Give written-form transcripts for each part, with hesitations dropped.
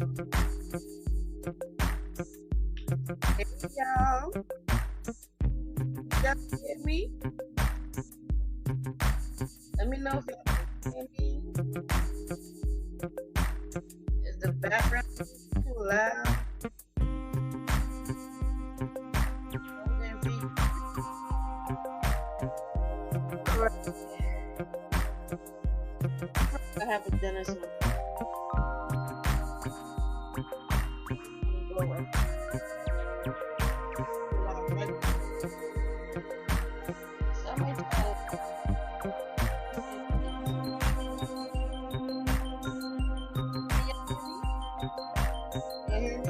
Hey y'all, y'all can hear me? Let me know if y'all can hear me. Is the background too loud? Golden V. Alright, I have a dinner, so I'm gonna go right. Summertime. Can you hear me?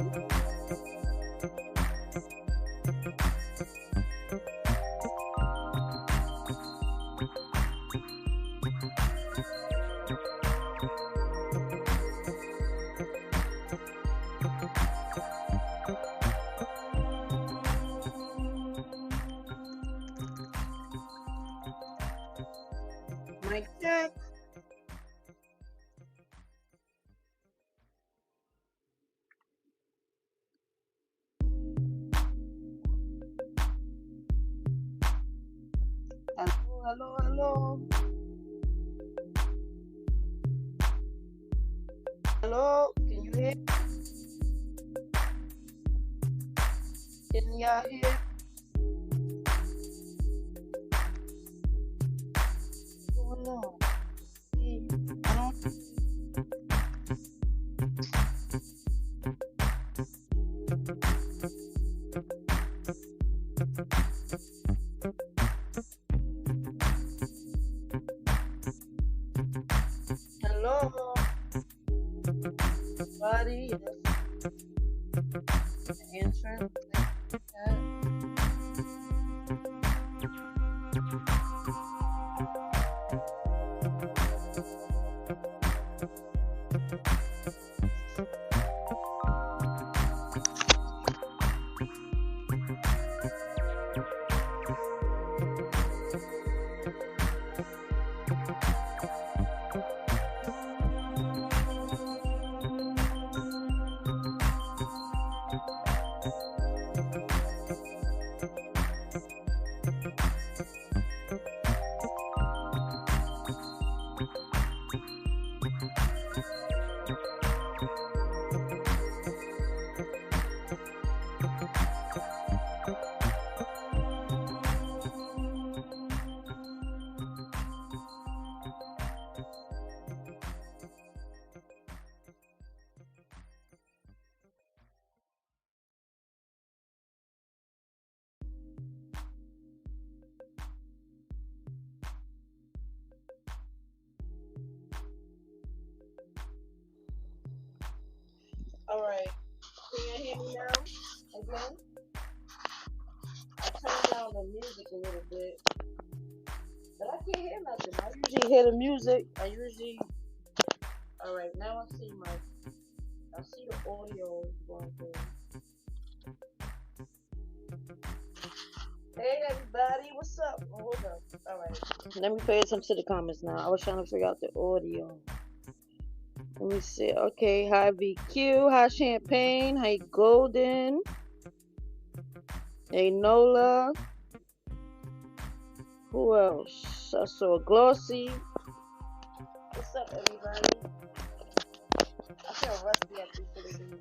Mic check. Hello, hello, hello. Hello, can you hear? Can y'all hear? What's going on? See, I don't. Hello, buddy. Answer. All right. Can you hear me now? Again? I turned down the music a little bit, but I can't hear nothing. I usually hear the music. All right. Now I see the audio going through. Hey everybody, what's up? Oh, hold up. All right. Let me pay attention to the comments now. I was trying to figure out the audio. Let me see. Okay. Hi VQ. Hi Champagne. Hi Golden. Hey Nola. Who else? I saw Glossy. What's up, everybody? I feel rusty after this video.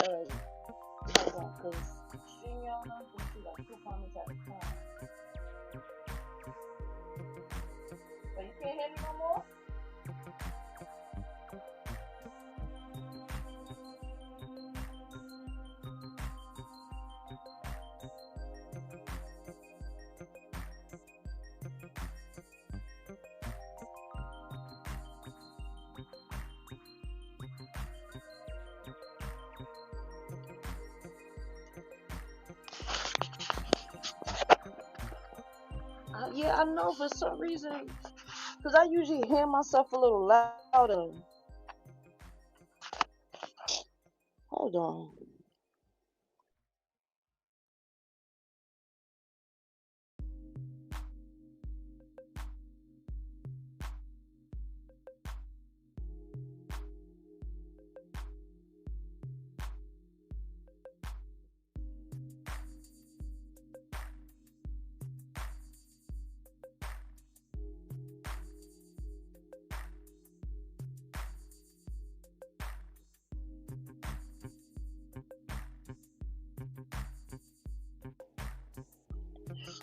Alright, hold on, cause StreamYard, you see like 2 comments at a time. But you can't hear me no more? Yeah, I know for some reason, because I usually hear myself a little louder. Hold on.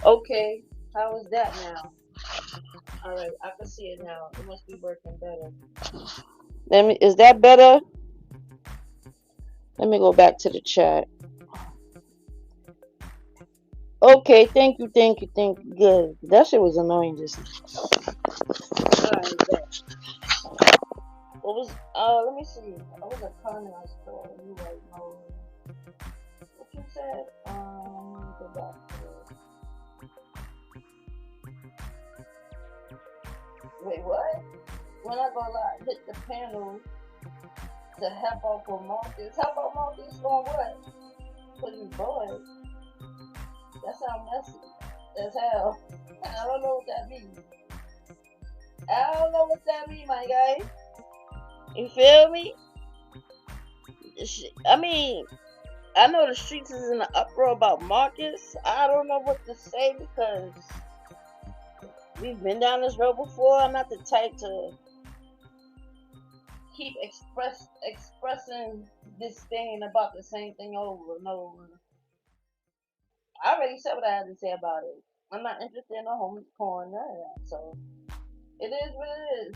Okay, how is that now? All right, I can see it now. It must be working better. Let me. Is that better? Let me go back to the chat. Okay, thank you. Good. That shit was annoying just now. Alright, bet. What was let me see. What was a comment I saw? You right, no. What you said? Go back to it. Wait, what? When I go like hit the panel to help out for Marcus. Help out Marcus for what? Cause he's bored. That sounds messy as hell. I don't know what that means. I don't know what that means, my guy. You feel me? I mean, I know the streets is in an uproar about Marcus. I don't know what to say because we've been down this road before. I'm not the type to keep expressing this thing about the same thing over and over. I already said what I had to say about it. I'm not interested in no homeless porn, none of that. So it is what it is.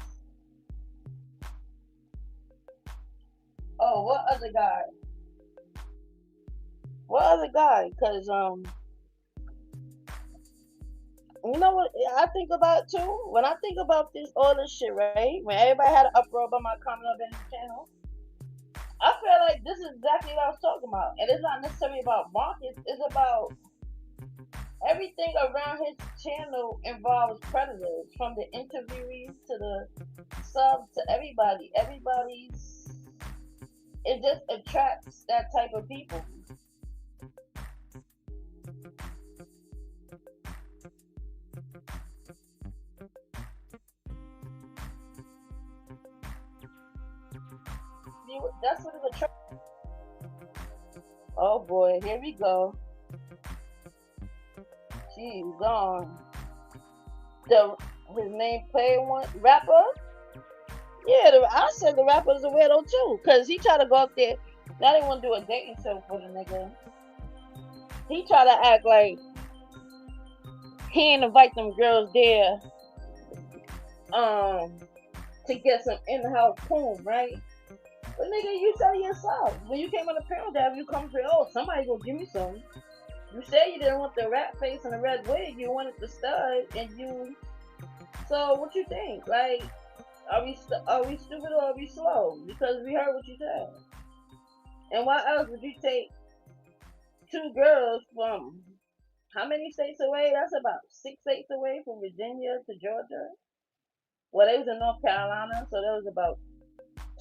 Oh, what other guy? What other guy? Cause you know what I think about too? When I think about this all this shit, right? When everybody had an uproar about my comment up in the channel, I feel like this is exactly what I was talking about. And it's not necessarily about Marcus, it's about everything around his channel involves predators. From the interviewees to the subs to everybody. Everybody's it just attracts that type of people. That's what it attracts. Oh boy, here we go. She's gone. The his name player one rapper. Yeah, I said the rapper's a weirdo too, cause he tried to go up there. Now they want to do a dating show for the nigga. He tried to act like he ain't invite them girls there, um, to get some in-house porn, right? But nigga, you tell yourself when you came on the panel that you come for oh somebody go give me some. You said you didn't want the rat face and the red wig, you wanted the stud, and you. So what you think? Like, are we stupid or are we slow? Because we heard what you said. And why else would you take two girls from how many states away? That's about 6 states away from Virginia to Georgia. Well, they was in North Carolina, so there was about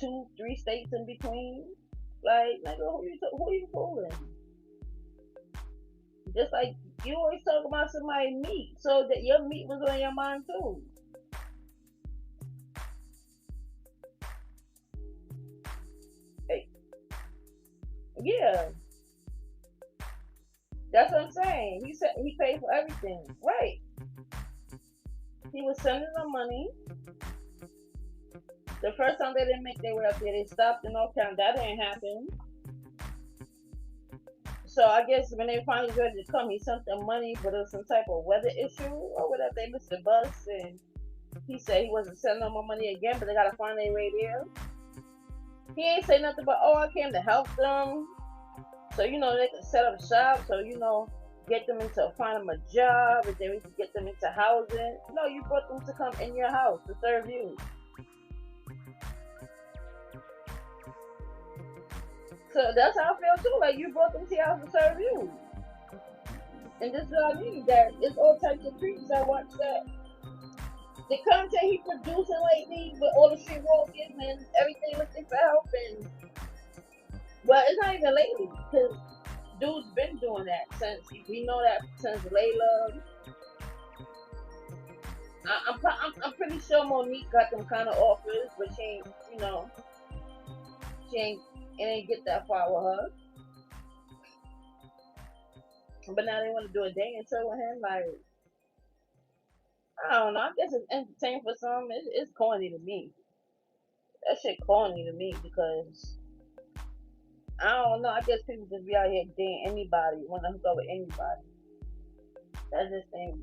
2, 3 states in between. Like, nigga, who you fooling? Just like you always talk about somebody's meat, so that your meat was on your mind too. Hey, yeah, that's what I'm saying. He said he paid for everything, right? He was sending them money. The first time they didn't make their way up there, they stopped in North Carolina. That didn't happen. So I guess when they finally ready to come, he sent them money, but it was some type of weather issue or whatever. They missed the bus, and he said he wasn't sending them more money again, but they gotta find their way there. He ain't say nothing about, oh, I came to help them, so they can set up shop, so get them into find them a job, and then we can get them into housing. No, you brought them to come in your house to serve you. So that's how I feel too. Like you brought them to your house to serve you. And this is what I mean. That it's all types of creeps that watch that. The content he producing lately with all the street walking and everything looking for help and well, it's not even lately because dude's been doing that since we know that since Layla. I'm pretty sure Monique got them kind of offers, but she ain't she ain't it ain't get that far with her. But now they want to do a dating show with him. Like I don't know. I guess it's entertaining for some. It's corny to me. That shit corny to me because I don't know. I guess people just be out here dating anybody, want to hook up with anybody. That just ain't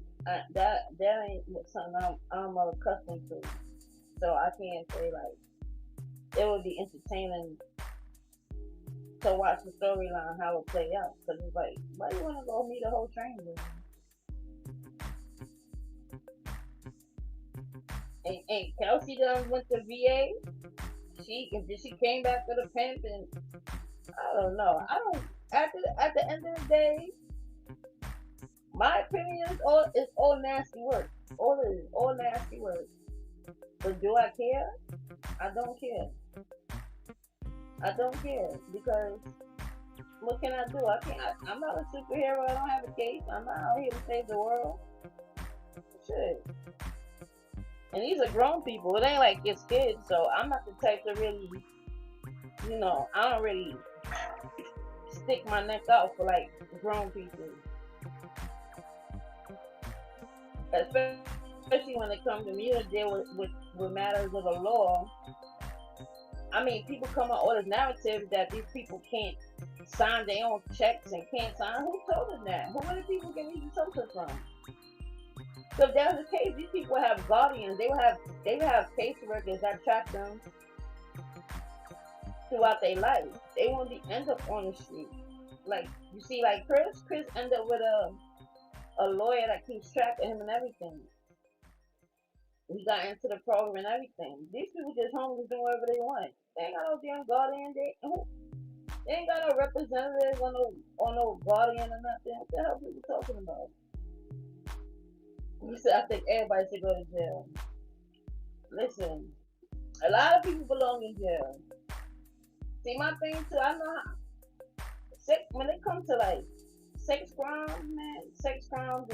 that ain't something I'm accustomed to. So I can't say like it would be entertaining to watch the storyline how it play out. Cause it's like, why do you want to go meet a whole train with? And Kelsey done went to VA. She came back with a pimp, and I don't know. I don't. At the end of the day, my opinion is all nasty work. All it is all nasty work. But do I care? I don't care. I don't care because what can I do? I'm not a superhero. I don't have a cape. I'm not out here to save the world. Shit. And these are grown people. It ain't like it's kids. So I'm not the type to really, I don't really stick my neck out for like grown people, especially when it comes to me to deal with matters of the law. I mean, people come up with this narrative that these people can't sign their own checks and can't sign. Who told them that? Who are the people getting these insults from? So if that was the case, these people would have guardians. They would have caseworkers that track them throughout their life. They won't end up on the street. Like you see, like Chris ended up with a lawyer that keeps track of him and everything. He got into the program and everything. These people just homeless doing whatever they want. They ain't got no damn guardian. They ain't got no representative or no guardian or nothing. What the hell people talking about? You said I think everybody should go to jail. Listen, a lot of people belong in jail. See my thing too. I know sex when it comes to like sex crimes, man. Sex crimes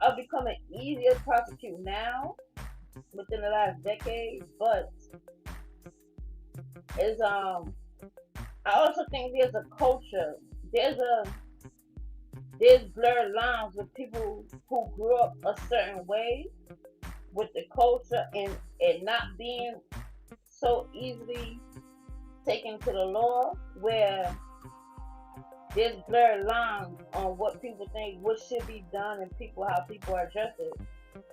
are becoming easier to prosecute now within the last decade, but is I also think there's a culture. There's a there's blurred lines with people who grew up a certain way with the culture and it not being so easily taken to the law where there's blurred lines on what people think what should be done and people how people are adjusted.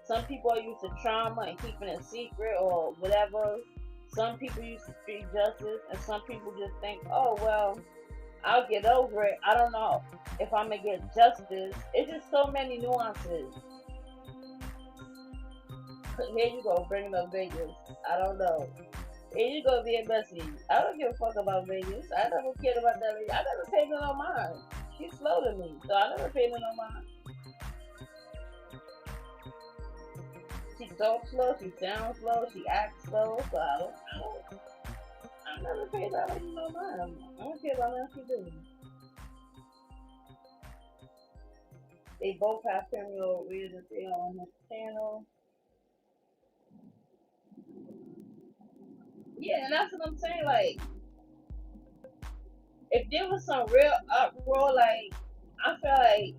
Some people are used to trauma and keeping it secret or whatever. Some people use to street justice and some people just think, oh well, I'll get over it. I don't know if I'm gonna get justice. It's just so many nuances. Here you go, bringing up Vegas. I don't know. Here you go, being messy. I don't give a fuck about Vegas. I never cared about that lady. I never paid her no mind. She's slow to me, so I never paid her no mind. She talks slow, she sounds slow, she acts slow, so I never paid that lady no mind. I don't care about nothing she do. They both have criminal reasons they on this channel. Yeah, and that's what I'm saying. Like, if there was some real uproar, like, I feel like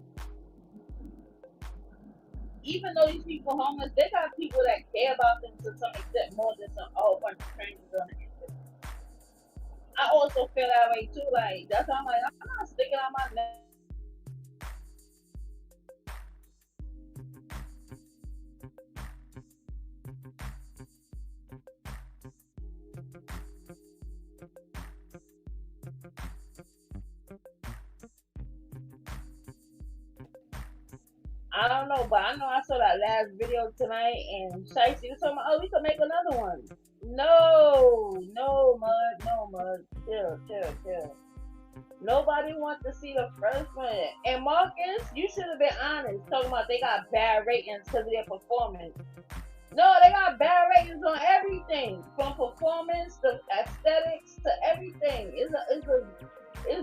even though these people homeless, they got people that care about them to some extent more than some whole bunch of strangers on the internet. I also feel that way too. Like, that's why I'm like, I'm not sticking on my neck. I don't know, but I know I saw that last video tonight, and Shicey was talking about, oh, we could make another one. No, no, Mud, no, Mud. Chill, chill, chill. Nobody wants to see the first one. And Marcus, you should have been honest, talking about they got bad ratings because of their performance. No, they got bad ratings on everything, from performance to aesthetics to everything. It's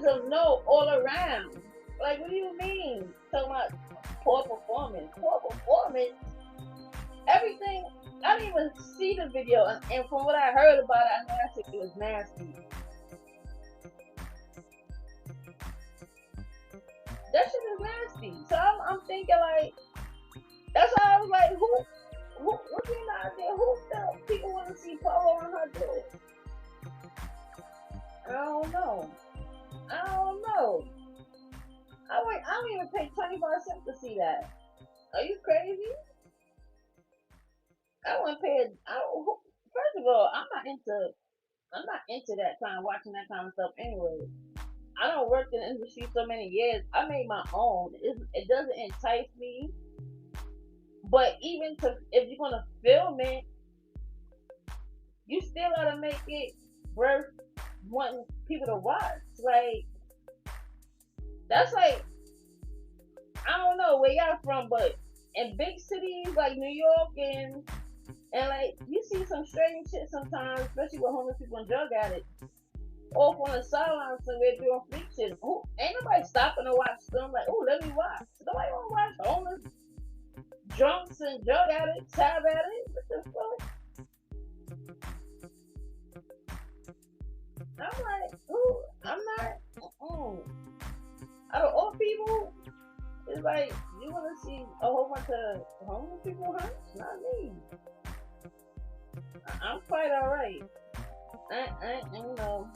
a no all around. Like, what do you mean? Talking about poor performance. Poor performance. Everything. I didn't even see the video, and from what I heard about it, I know that shit was nasty. That shit is nasty. So I'm thinking like, that's why I was like, what's the idea? Who the people want to see Polo and her do it? I don't know. I don't know. I don't even pay 25 cents to see that. Are you crazy? I wouldn't pay. First of all, I'm not into that kind of watching that kind of stuff anyway. I don't work in the industry so many years. I made my own. It doesn't entice me. But even to if you're gonna film it, you still gotta make it worth wanting people to watch. Like that's like I don't know where y'all from, but in big cities like New York and like you see some strange shit sometimes, especially with homeless people and drug addicts, off on the sideline somewhere doing freak shit. Who ain't nobody stopping to watch them? Like, oh, let me watch. Nobody wanna watch homeless drunks and drug addicts, tab addicts. What the fuck? I'm like, ooh, I'm not. Out of all people, it's like you want to see a whole bunch of homeless people hurt? Not me. I'm quite alright. You know.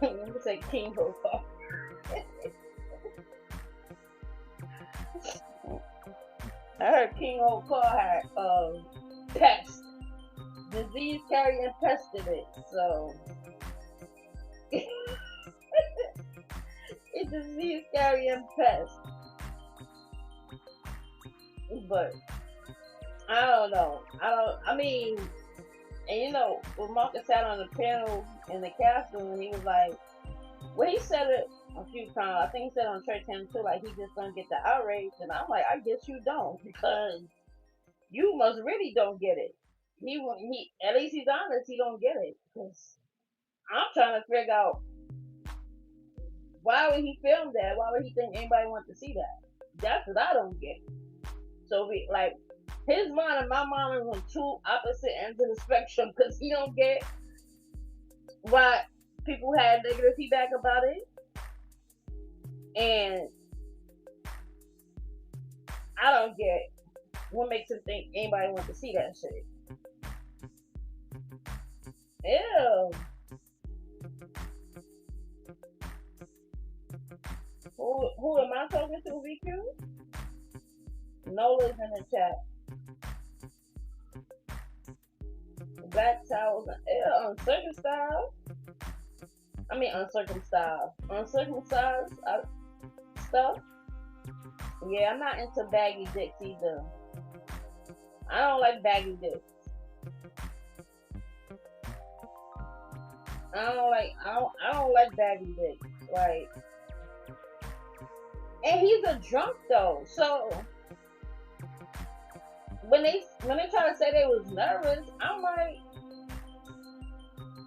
Let me say King Hofer. I heard King Hofer had pest. Disease carrying pest in it, so it's disease carrying pest. But I don't know. I mean, and you know, when Marcus sat on the panel in the castle, and he was like, well, he said it a few times. I think he said on Church Hand too, like he just don't get the outrage, and I'm like, I guess you don't, because you must really don't get it. He at least he's honest. He don't get it, because I'm trying to figure out why would he film that? Why would he think anybody want to see that? That's what I don't get. So we like his mind and my mind are on two opposite ends of the spectrum because he don't get why people had negative feedback about it, and I don't get what makes him think anybody wants to see that shit. Ew. Who am I talking to, VQ? Nola's in the chat. Black towels. Ew, uncircumcised. I mean uncircumcised. Uncircumcised stuff. Yeah, I'm not into baggy dicks either. I don't like baggy dicks. I don't like baggy dicks. Like, and he's a drunk though. So when they try to say they was nervous, I'm like,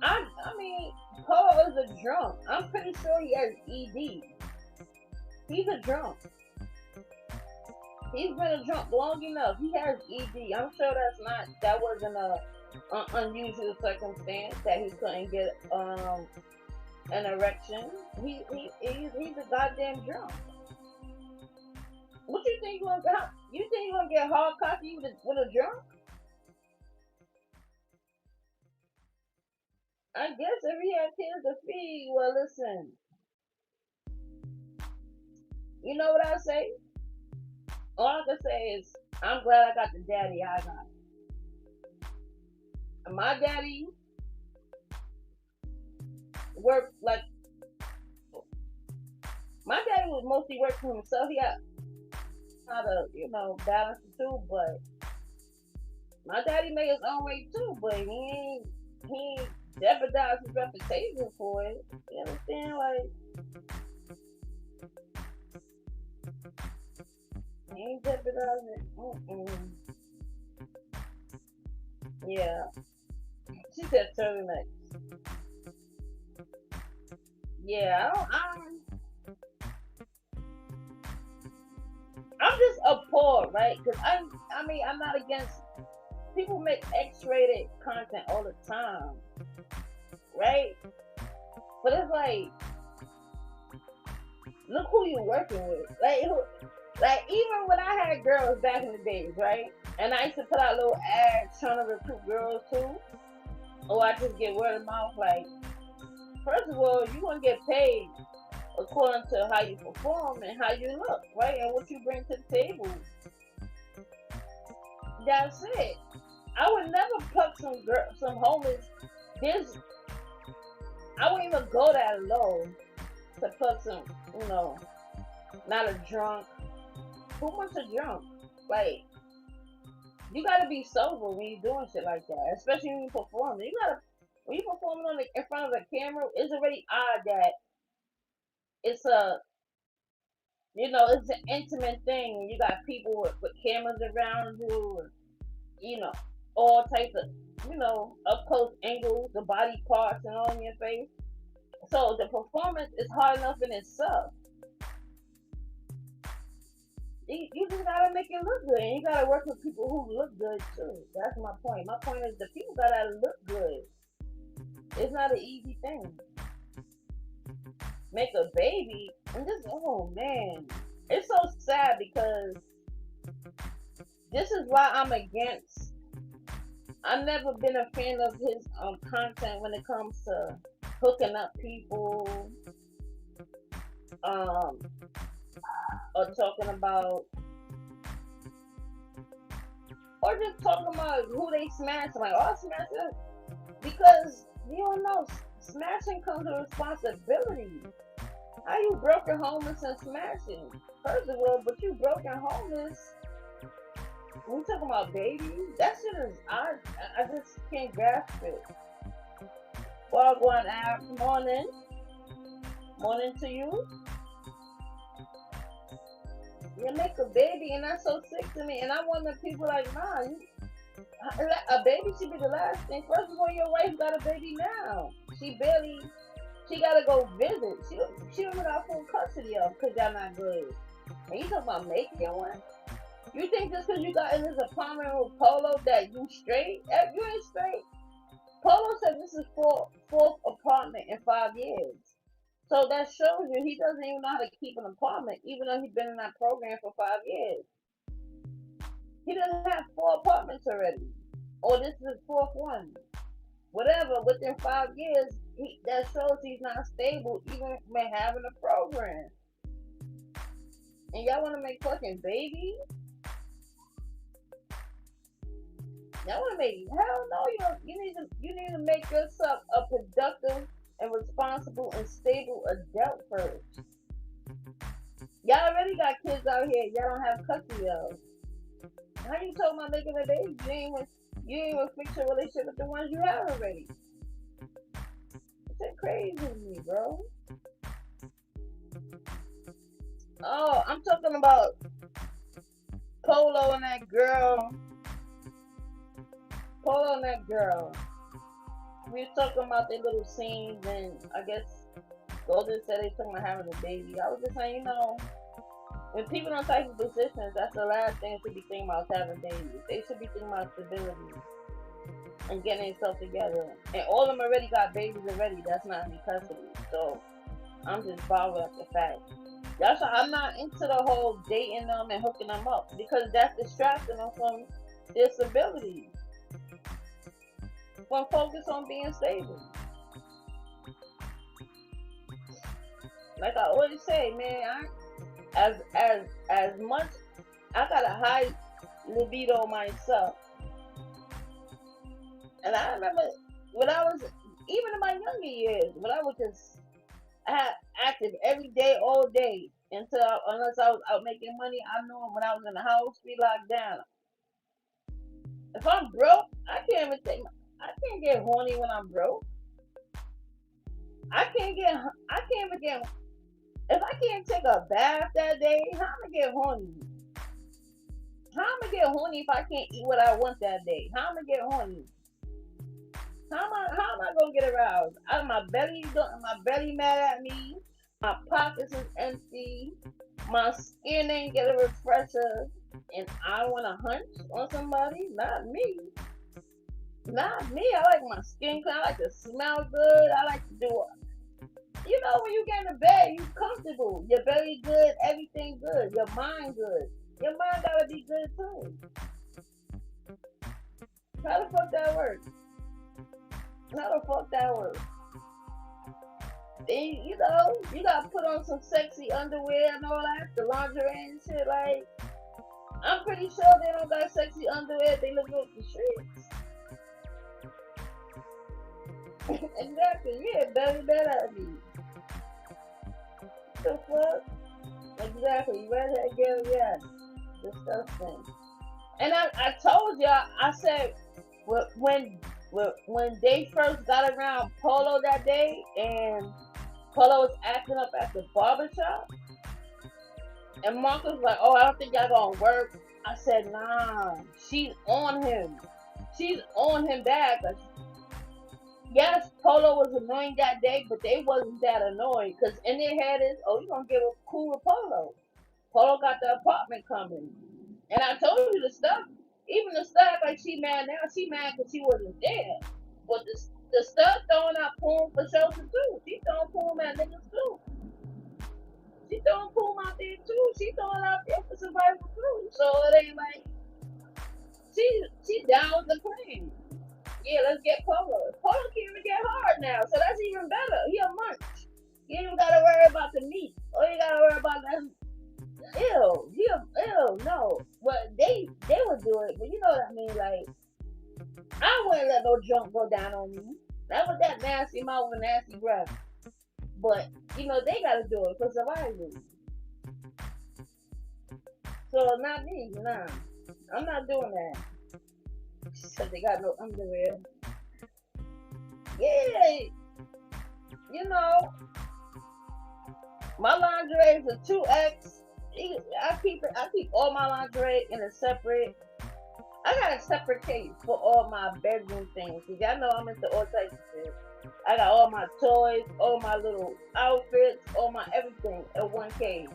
I mean, Paul is a drunk. I'm pretty sure he has ED. He's a drunk. He's been a drunk long enough. He has ED. I'm sure that wasn't an unusual circumstance that he couldn't get an erection. He's a goddamn drunk. What you think you gonna get? You think you gonna get hard coffee with a drunk? I guess if he had kids to feed, well, listen. You know what I say? All I can say is I'm glad I got the daddy I got. My daddy worked like my daddy was mostly working for himself. He had how to, balance the two, but my daddy made his own way too, but he ain't jeopardized his reputation for it. You understand? Like he ain't jeopardized it. Yeah. She said turtlenecks. Yeah, I'm just appalled, right? Because I mean, I'm not against people make X-rated content all the time, right? But it's like, look who you're working with. Like even when I had girls back in the days, right? And I used to put out little ads trying to recruit girls too, or I just get word of mouth, like, first of all, you gonna get paid according to how you perform and how you look, right? And what you bring to the table. That's it. I would never pluck some homeless. This I wouldn't even go that low to pluck some, you know, not a drunk. Who wants a drunk? Like, you gotta be sober when you're doing shit like that, especially when you perform. You gotta when you performing in front of a camera, it's already odd that it's a it's an intimate thing. You got people with cameras around you, and, you know, all types of up close angles, the body parts, and all in your face. So the performance is hard enough in itself. You just gotta make it look good, and you gotta work with people who look good too. That's my point. My point is the people gotta look good. It's not an easy thing. Make a baby, and just oh man, it's so sad because this is why I'm against. I've never been a fan of his content when it comes to hooking up people, um, or talking about, or just talking about who they smash. Like, oh, smash it, because you don't know, smashing comes with responsibility. How you broken homeless and smashing? First of all, but you broken homeless. We talking about babies. That shit is I just can't grasp it. Well, going out morning to you. You make a baby, and that's so sick to me. And I wonder people like, nah, a baby should be the last thing. First of all, your wife got a baby now. She gotta go visit. She don't got full custody of because y'all not good. And you talking about making one? You think just because you got in this apartment with Polo that you straight? You ain't straight. Polo said this is fourth apartment in 5 years. So that shows you he doesn't even know how to keep an apartment, even though he's been in that program for 5 years. He doesn't have 4 apartments already. Or this is his fourth one. Whatever, within 5 years, that shows he's not stable, even when having a program. And y'all want to make fucking babies? Y'all want to make? Hell no, you don't. You need to make yourself a productive and responsible and stable adult first. Y'all already got kids out here. Y'all don't have custody of. How you talking about making a baby? You ain't even fix your relationship with the ones you have already. It's crazy to me, bro. Oh, I'm talking about Polo and that girl. Polo and that girl. We was talking about their little scenes, and I guess Golden said they talking about having a baby. I was just saying, when people in type of positions, that's the last thing they should be thinking about is having babies. They should be thinking about stability and getting themselves together. And all of them already got babies already. That's not in custody. So I'm just bothered at the fact. That's why I'm not into the whole dating them and hooking them up, because that's distracting them from their stability. From focus on being stable. Like I always say, man, as much I got a high libido myself. And I remember when I was even in my younger years, when I was just active every day, all day, unless I was out making money. I knew when I was in the house, we locked down. If I'm broke, I can't get horny when I'm broke. I can't even get if I can't take a bath that day. How am I gonna get horny? How am I gonna get horny if I can't eat what I want that day? How am I gonna get horny? How am I gonna get aroused? My belly mad at me. My pockets is empty. My skin ain't get a refresher, and I want to hunch on somebody. Not me. Not me. I like my skin clean. I like to smell good. I like to do it. When you get in the bed, you comfortable. Your belly good. Everything good. Your mind good. Your mind gotta be good too. How the fuck that work? How the fuck that work? you know, you gotta put on some sexy underwear and all that, the lingerie and shit. Like, I'm pretty sure they don't got sexy underwear. They live off the streets. Exactly. Yeah, better. I mean, the fuck? Exactly. Redhead girl, yes. Disgusting. And I told y'all, I said, when when they first got around Polo that day, and Polo was acting up at the barbershop, and Marcus was like, "Oh, I don't think y'all gonna work." I said, "Nah, she's on him. She's on him bad." 'Cause yes, Polo was annoying that day, but they wasn't that annoying because in their head is, "Oh, you gonna give a cool to Polo? Polo got the apartment coming." And I told you the stuff. Even the stuff, like she mad now. She mad because she wasn't there. But the stuff throwing out poom for shelter too. She throwing poom at niggas too. She throwing poom out there too. She throwing out there for survival too. So it ain't like she down with the plan. Yeah, let's get Polo. Polo can even get hard now, so that's even better. He a munch. You ain't even gotta worry about the meat. All you gotta worry about that. Ew, no. But they would do it, but you know what I mean. Like, I wouldn't let no junk go down on me. That was that nasty mouth and nasty breath. But you know they gotta do it for survival. So not me, nah. I'm not doing that. Cause they got no underwear. Yeah, you know, my lingerie is a 2X. I keep all my lingerie in a separate. I got a separate case for all my bedroom things. Cause y'all know I'm into all types of shit. I got all my toys, all my little outfits, all my everything in one case.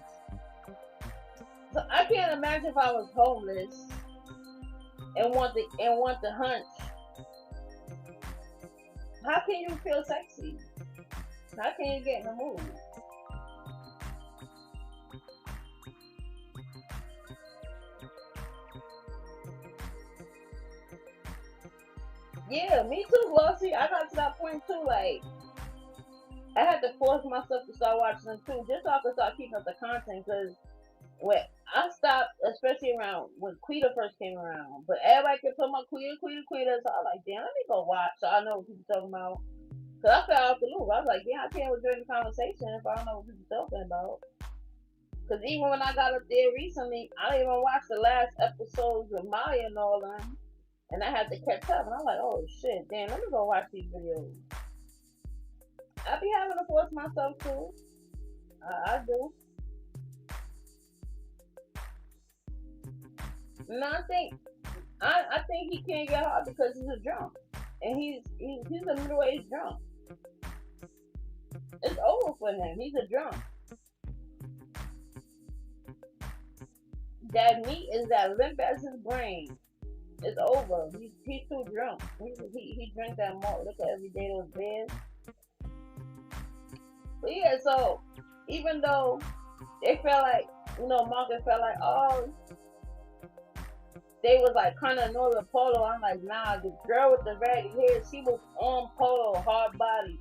So I can't imagine if I was homeless and want to hunch. How can you feel sexy? How can you get in the mood? Yeah, me too, Glossy. I got to that point too. Like, I had to force myself to start watching them too, just so I could start keeping up the content. Cause when I stopped, especially around when Quita first came around, but everybody kept talking about Quita. So I was like, damn, let me go watch so I know what people talking about. Cause I fell off the loop. I was like, yeah, I can't enjoy the conversation if I don't know what people talking about. Cause even when I got up there recently, I didn't even watch the last episodes of Maya and all them, and I had to catch up. And I'm like, oh shit, damn, let me go watch these videos. I be having to force myself to. I do. No, I think he can't get hard because he's a drunk, and he's a middle aged drunk. It's over for him. He's a drunk. That meat is that limp as his brain. It's over. He's too drunk. He drank that malt liquor every day. Those beers. But yeah, so even though they felt like, Marcus felt like, oh, they was like kind of annoyed with Polo. I'm like, nah, the girl with the red hair, she was on Polo, hard body.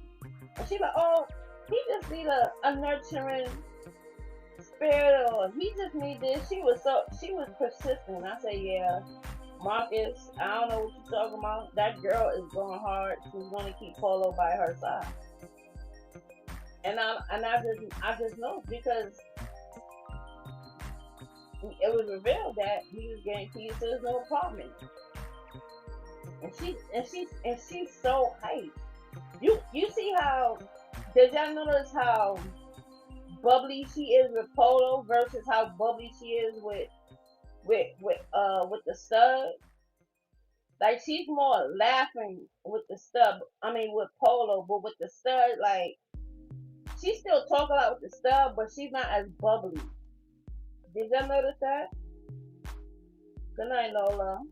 And she like, oh, he just need a nurturing spirit, or he just need this. She was persistent. I say, yeah, Marcus, I don't know what you're talking about. That girl is going hard. She's gonna keep Polo by her side. I just know because it was revealed that he was getting keys to his new apartment, and she's so hyped. You see how? Did y'all notice how bubbly she is with Polo versus how bubbly she is with the stud? Like she's more laughing with the stud. I mean with Polo, but with the stud, like she still talk a lot with the stud, but she's not as bubbly. Did y'all notice that? Good night, Lola.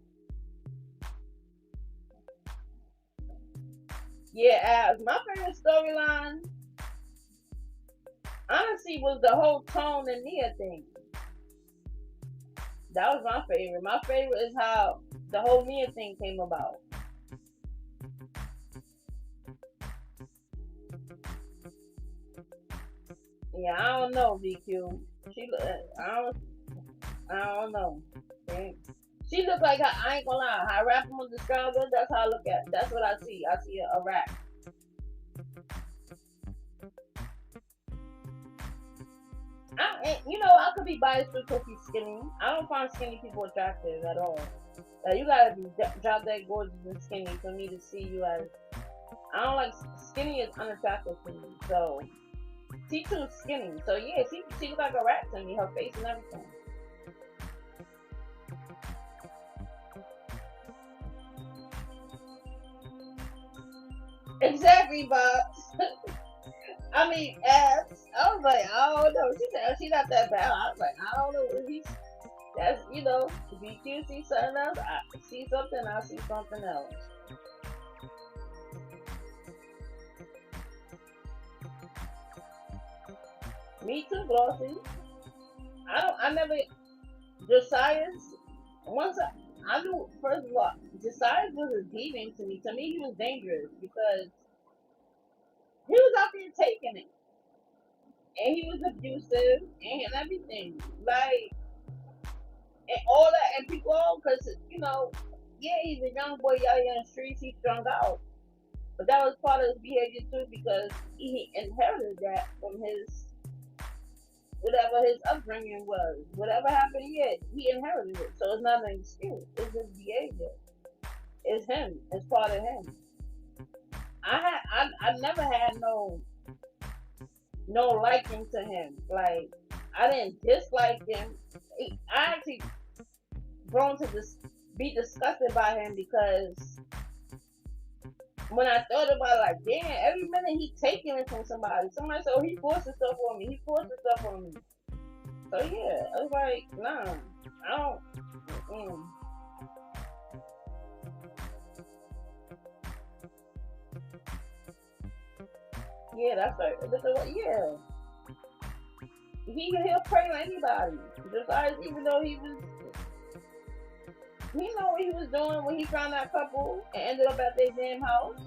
Yeah, as my favorite storyline, honestly, was the whole Tone and Nia thing. That was my favorite. My favorite is how the whole Nia thing came about. Yeah, I don't know, VQ. I don't know. Okay? She look like her, I ain't gonna lie. How Rapper described her, that's how I look at. That's what I see. I see a rap. I could be biased because he's skinny. I don't find skinny people attractive at all. You gotta be drop that gorgeous and skinny for me to see you as. I don't like skinny is unattractive to me. So she too skinny. So yeah, she look like a rat to me. Her face and everything. Exactly, Bob. I mean, abs. I was like, I don't know. She said she's not that bad. I was like, I don't know. That's BQ see something else. I see something. I see something else. Me too, Glossy. I don't. I never. Josiah's. Once I knew. First of all, Josiah was a demon to me. To me, he was dangerous because he was out there taking it, and he was abusive and everything. Like and all that, and people, because yeah, he's a young boy out here in the streets. He's strung out, but that was part of his behavior too because he inherited that from his whatever his upbringing was. Whatever happened, yeah, he inherited it. So it's not an excuse. It's his behavior. It's him. It's part of him. I never had no liking to him. Like I didn't dislike him. I actually grown to be disgusted by him because when I thought about it, like, damn, every minute he taking it from somebody. Somebody said, oh, he forced himself on me. He forced himself on me. So yeah, I was like, nah, I don't. Mm. Yeah, yeah. He'll pray on anybody. Besides, even though he know what he was doing when he found that couple and ended up at their damn house.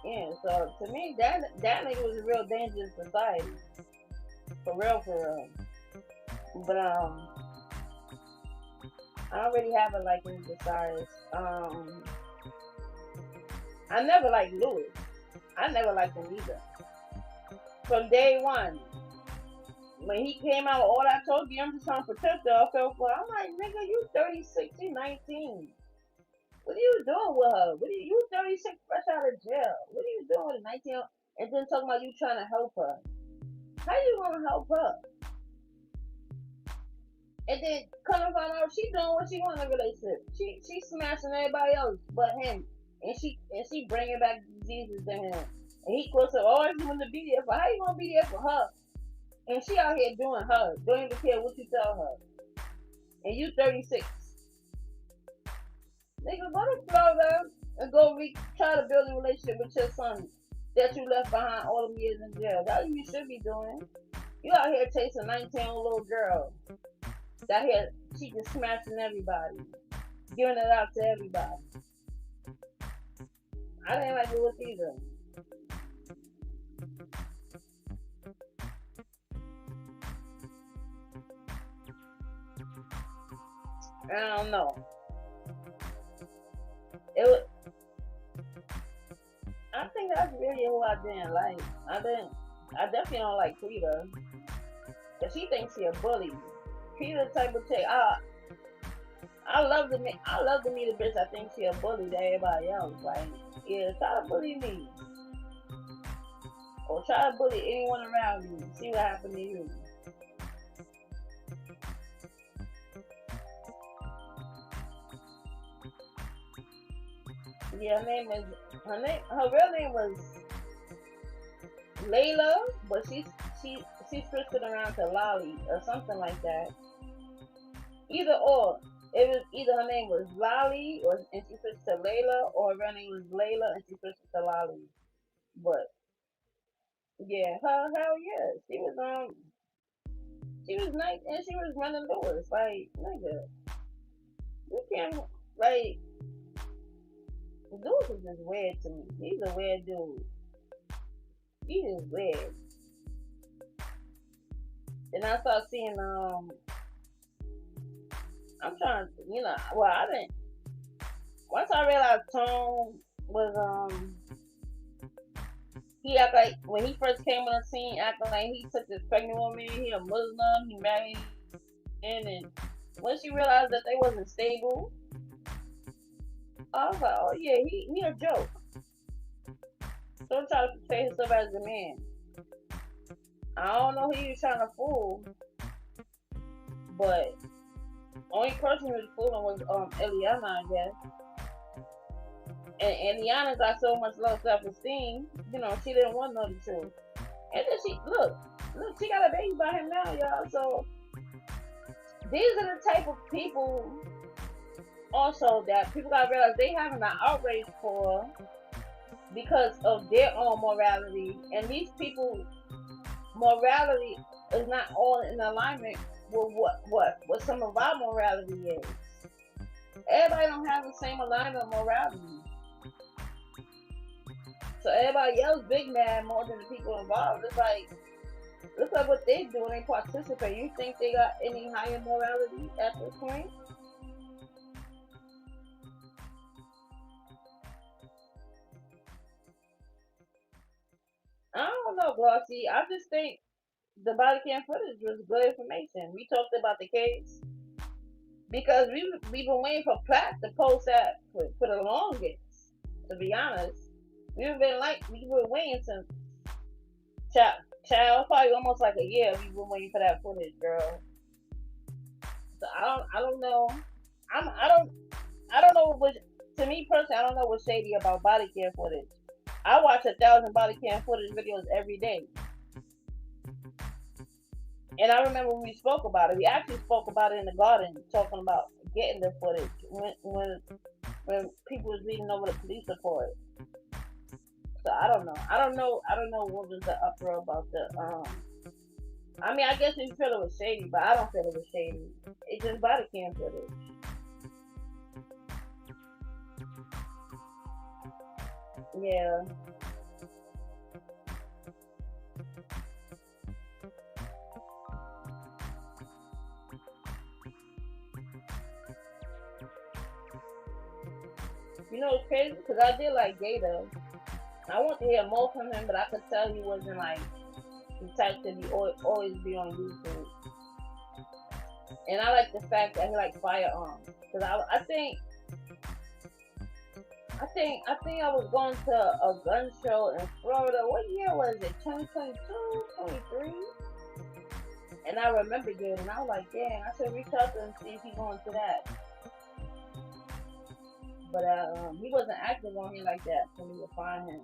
Yeah, so to me, that nigga was a real danger to society. For real, for real. But I don't really have a liking for Cyrus. I never liked Lewis. I never liked him either. From day one, when he came out, all I told you, I'm just trying to protect her. I felt for. I'm like, nigga, you 36, you 19. What are you doing with her? You 36 fresh out of jail? What are you doing with 19? And then talking about you trying to help her. How you gonna help her? And then come to find out she doing what she want in a relationship. She smashing everybody else but him. And she bringing back Jesus to him. And he goes to always want to be there for. How you gonna be there for her? And she out here doing her. Don't even care what you tell her. And you 36. Nigga, go to Florida and try to build a relationship with your son that you left behind all them years in jail. That's what you should be doing. You out here chasing a 19-year-old little girl. Out here, she just smashing everybody. Giving it out to everybody. I didn't like Lewis either. I don't know. It was, I think that's really who I didn't like. I definitely don't like Frida. Cause she thinks she a bully. Frida the type of chick. I love to meet a bitch I think she a bully to everybody else. Like, yeah, try to bully me. Or try to bully anyone around you. See what happened to you. Yeah, her real name was Layla, but she switched it around to Lolly or something like that. Either or. It was either her name was Lolly and she switched to Layla, or her real name was Layla and she switched to Lolly. But yeah, hell yeah, she was nice and she was running doors. Like nigga, you can't like Dude is just weird to me. He's a weird dude. He is weird. And I started seeing I'm trying to, well, I didn't. Once I realized Tone was he act like when he first came on the scene, acting like he took this pregnant woman. He a Muslim. He married in, and once you realized that they wasn't stable, I was like, oh yeah, he a joke. Don't try to portray himself as a man. I don't know who he was trying to fool, but only person who was fooling was Eliana, I guess. And Eliana got so much low self esteem, she didn't want to know the truth. And then look, she got a baby by him now, y'all. So these are the type of people also that people gotta realize they having an outrage for because of their own morality, and these people morality is not all in alignment with what some of our morality is. Everybody don't have the same alignment of morality. So everybody else big mad more than the people involved. It's like, look at what they do when they participate. You think they got any higher morality at this point? I don't know, Glossy. I just think the body cam footage was good information. We talked about the case because we've been waiting for Platt to post that for the longest. To be honest, we've been waiting since child probably almost like a year. We've been waiting for that footage, girl. So I don't know. I'm I don't know what. To me personally, I don't know what's shady about body cam footage. I watch 1,000 body cam footage videos every day. And I remember we spoke about it. We actually spoke about it in the garden, talking about getting the footage when people was reading over the police report. So I don't know. I don't know what was the uproar about the. I mean, I guess we feel it was shady, but I don't feel it was shady. It's just body cam footage. Yeah. It's crazy because I did like Gator. I want to hear more from him, but I could tell he wasn't like the type to be always be on YouTube. And I like the fact that he like firearms because I think I was going to a gun show in Florida. What year was it? 2022, 23? And I remember getting, and I was like, dang, I should reach out to him and see if he's going to that. But he wasn't active on here like that for me to find him.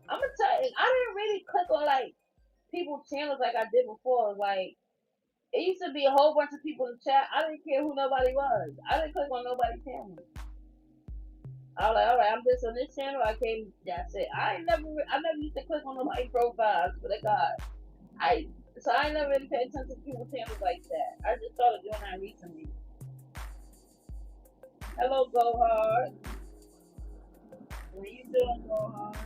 I'm gonna tell you, I didn't really click on like people's channels like I did before. Like it used to be a whole bunch of people in chat. I didn't care who nobody was. I didn't click on nobody's channel. I was like, all right, I'm just on this channel. I came. That's it. I never used to click on nobody's profiles. For the God, I never really paid attention to people's channels like that. I just started doing that recently. Hello, Go Hard. What you doing, Go Hard?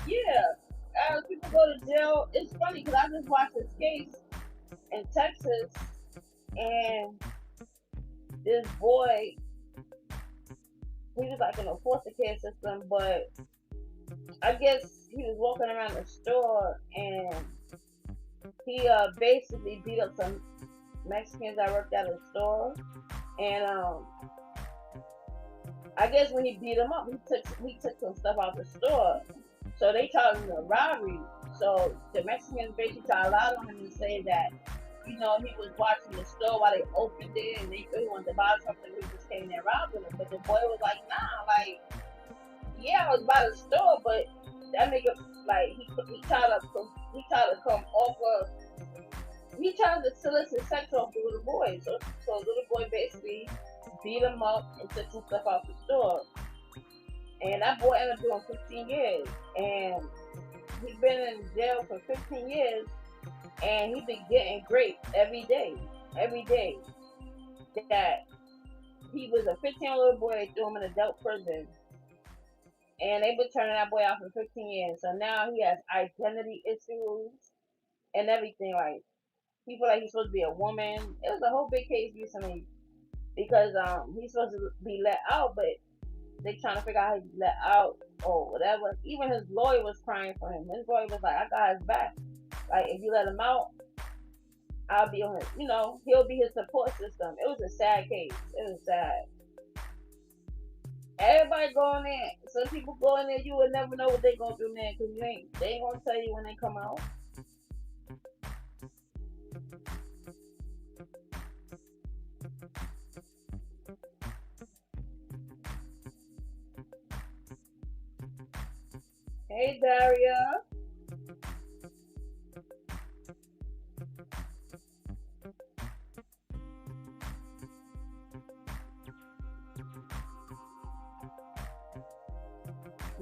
Yeah. As people go to jail, it's funny because I just watched this case in Texas, and this boy, he was like in a foster care system, but I guess he was walking around the store and he basically beat up some Mexicans that worked at a store, and I guess when he beat them up, he took some stuff out the store, so they charged him a robbery. So the Mexicans basically tried to lie on him and say that he was watching the store while they opened it and they really wanted to buy something. We just came there robbing him, but the boy was like, nah, like yeah, I was by the store, but that nigga like he tried to come off of he tried to solicit sex off the little boy. So the little boy basically beat him up and took some stuff out the store. And that boy ended up doing 15 years. And he's been in jail for 15 years. And he been getting raped every day. Every day. That he was a 15-year-old boy. They threw him in adult prison, and they been turning that boy out for 15 years. So now he has identity issues and everything. Like he feel like he's supposed to be a woman. It was a whole big case recently because he's supposed to be let out, but they trying to figure out how he let out or whatever. Even his lawyer was crying for him. His lawyer was like, "I got his back. Like if you let him out, I'll be on his. You know, he'll be his support system." It was a sad case. It was sad. Everybody go in there. Some people go in there, you will never know what they go through, man, because they ain't gonna tell you when they come out. Hey, Daria.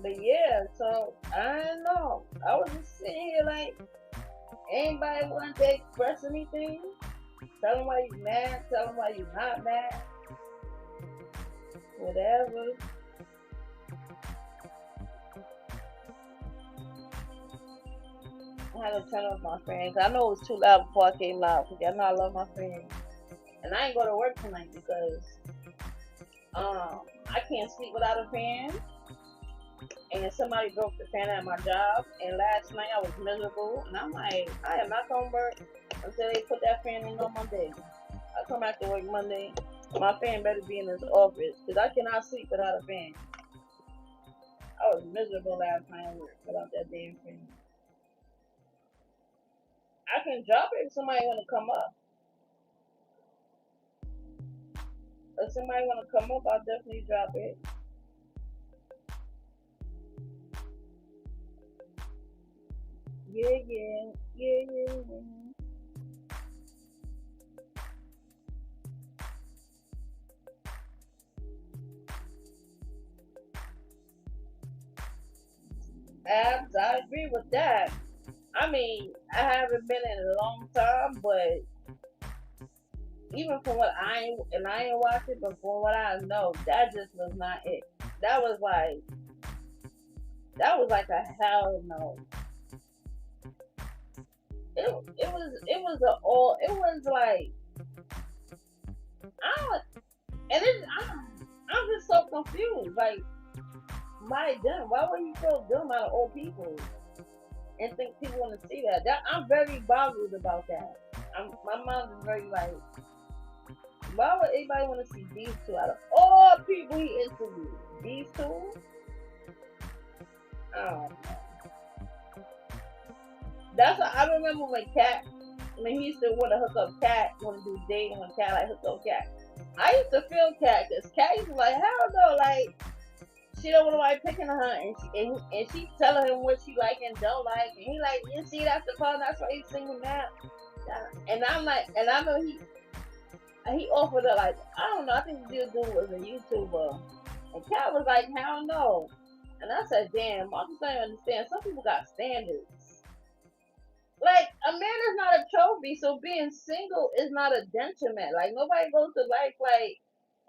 But yeah, so I don't know. I was just sitting here like, anybody want to express anything? Tell them why you mad. Tell them why you not mad. Whatever. I had to turn off my fan 'cause I know it was too loud before I came live. Cause y'all know I love my fan, and I ain't go to work tonight because I can't sleep without a fan. And somebody broke the fan at my job. And last night I was miserable, and I'm like, I am not gonna work until they put that fan in on Monday. I come back to work Monday. My fan better be in his office because I cannot sleep without a fan. I was miserable last night at work without that damn fan. I can drop it if somebody want to come up. If somebody want to come up, I'll definitely drop it. Yeah, yeah, yeah, yeah, yeah. Abs, I agree with that. I mean, I haven't been in a long time, but even from what I ain't watched it, but from what I know, that just was not it. That was like a hell no. It was a all it was like I don't and it I'm just so confused. Like my them, why would you throw them out of all people and think people want to see that? That I'm very bothered about that. My mom is very like, why would anybody want to see these two out of all people he interviewed? These two? Oh, that's what I remember when Cat. When he used to want to hook up Cat, want to do dating when Cat like hook up Cat. I used to feel Cat because Cat used to be like, hell no, like she don't want nobody picking on her, and she telling him what she like and don't like, and he like, you see that's the problem, that's why he's singing that. And I'm like, and I know he offered her like, I don't know, I think the dude was a YouTuber, and Cat was like, hell no, and I said, damn, I just don't understand. Some people got standards. Like a man is not a trophy, so being single is not a detriment. Like nobody goes to life like,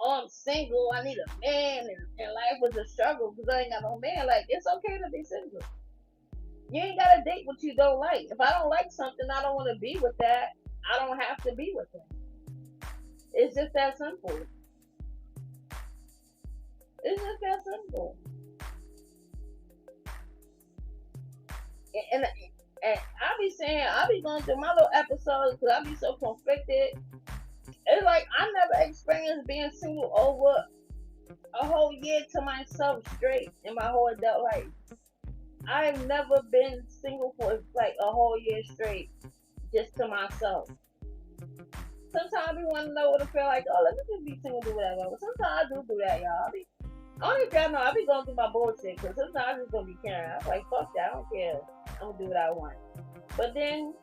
oh, I'm single, I need a man, and life was a struggle because I ain't got no man. Like it's okay to be single. You ain't gotta date what you don't like. If I don't like something, I don't want to be with that. I don't have to be with it. It's just that simple. It's just that simple. And I be saying, I be going through my little episodes because I be so conflicted. It's like I never experienced being single over a whole year to myself straight in my whole adult life. I've never been single for like a whole year straight just to myself. Sometimes we want to know what it feel like. Oh, let me just be single, do whatever. But sometimes I do that, y'all. I don't even know. I be going through my bullshit because sometimes I'm just gonna be caring. I'm like, fuck that. I don't care. I'm gonna do what I want. But then,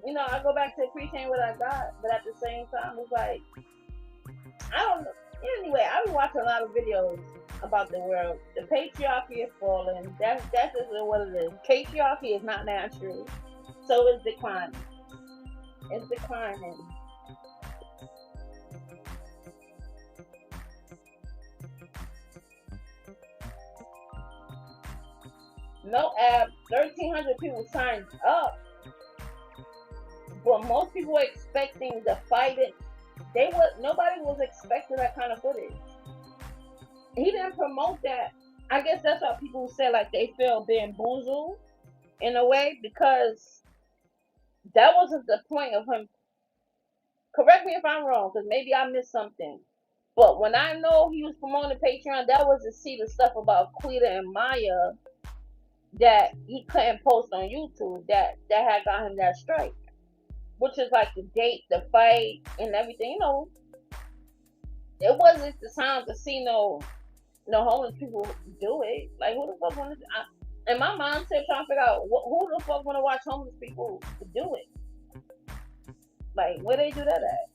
I go back to appreciating what I got. But at the same time, it's like, I don't know. Anyway, I've been watching a lot of videos about the world. The patriarchy is falling. That's just what it is. Patriarchy is not natural. So it's declining. It's declining. no app, 1,300 people signed up, but most people were expecting the fight. Nobody was expecting that kind of footage. He didn't promote that. I guess that's why people say like they feel bamboozled in a way, because that wasn't the point of him. Correct me if I'm wrong, because maybe I missed something. But when I know he was promoting Patreon, that was to see the stuff about Quita and Maya that he couldn't post on YouTube that had got him that strike, which is like the date, the fight, and everything. It wasn't the time to see no homeless people do it. Like, who the fuck wanna? In my mindset, trying to figure out who the fuck wanna watch homeless people do it. Like, where they do that at?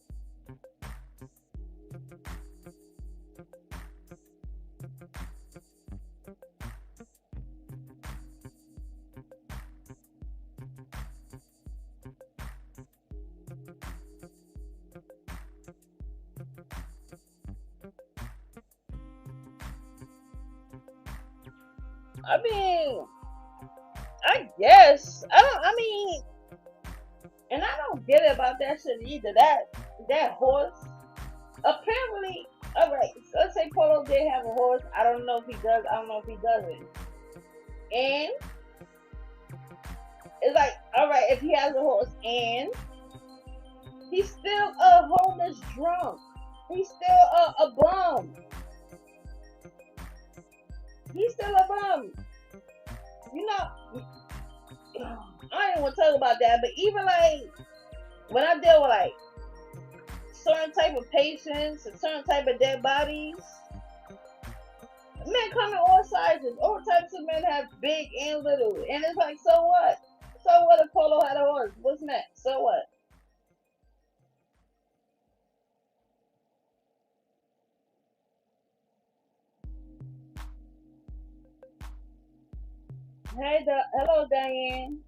I mean, I guess I mean, and I don't get it about that shit either. That horse. Apparently, all right. So let's say Polo did have a horse. I don't know if he does. I don't know if he doesn't. And it's like, all right, if he has a horse and he's still a homeless drunk. He's still a bum. He's still a bum. You know, I ain't want to talk about that, but even like when I deal with like certain type of patients and certain type of dead bodies, men come in all sizes. All types of men have big and little, and it's like, so what? So what if Polo had a horse? What's next? So what? Hey, hello, Diane.